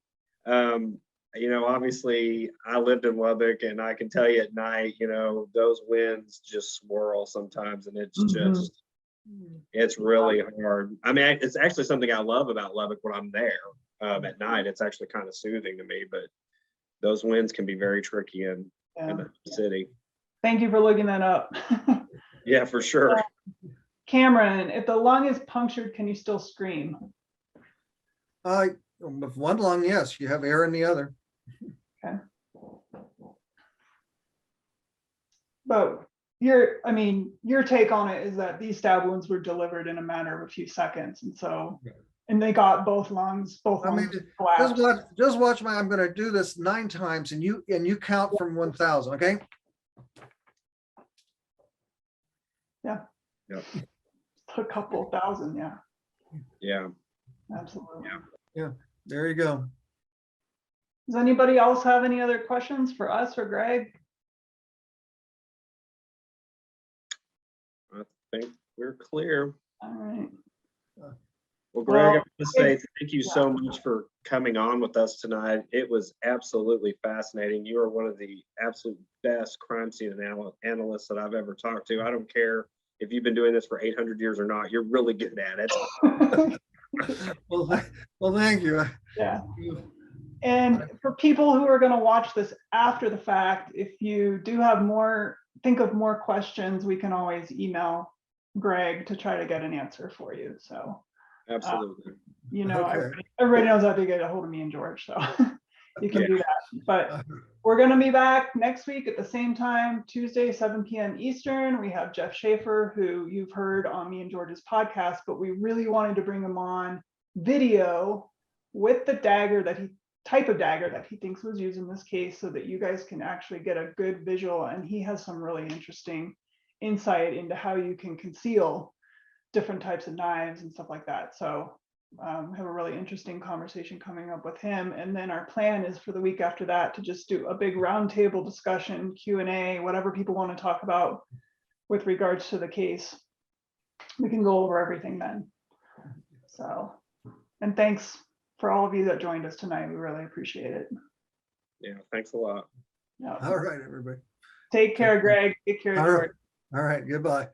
obviously I lived in Lubbock and I can tell you at night, those winds just swirl sometimes and it's Mhm. just, it's really hard. I mean, it's actually something I love about Lubbock when I'm there at night. It's actually kind of soothing to me, but those winds can be very tricky in Yeah. the city. Thank you for looking that up. Yeah, for sure. Cameron, if the lung is punctured, can you still scream? With one lung, yes, you have air in the other. But your take on it is that these stab wounds were delivered in a matter of a few seconds, and so, and they got both lungs I mean, collapsed. just watch I'm going to do this 9 times, and you count from 1,000. Okay. Yeah. Yep. A couple thousand. Yeah. Yeah. Absolutely. Yeah. There you go. Does anybody else have any other questions for us or Greg? I think we're clear. All right. Well, Greg, I Well, want to say thank you yeah. so much for coming on with us tonight. It was absolutely fascinating. You are one of the absolute best crime scene analysts that I've ever talked to. I don't care if you've been doing this for 800 years or not. You're really good at it. Well, thank you. Yeah. And for people who are going to watch this after the fact, if you do have think of more questions, we can always email Greg to try to get an answer for you. So, Absolutely. Okay. everybody knows how to get a hold of me and George, so you can do that. But we're going to be back next week at the same time, Tuesday, 7 p.m. Eastern. We have Jeff Schaefer, who you've heard on me and George's podcast, but we really wanted to bring him on video with the type of dagger that he thinks was used in this case, so that you guys can actually get a good visual. And he has some really interesting insight into how you can conceal different types of knives and stuff like that. So have a really interesting conversation coming up with him. And then our plan is for the week after that to just do a big roundtable discussion, Q&A, whatever people want to talk about with regards to the case. We can go over everything then. So, and thanks for all of you that joined us tonight. We really appreciate it. Yeah, thanks a lot. Yeah. All right, everybody. Take care, Greg. Take care, George. All right. Goodbye.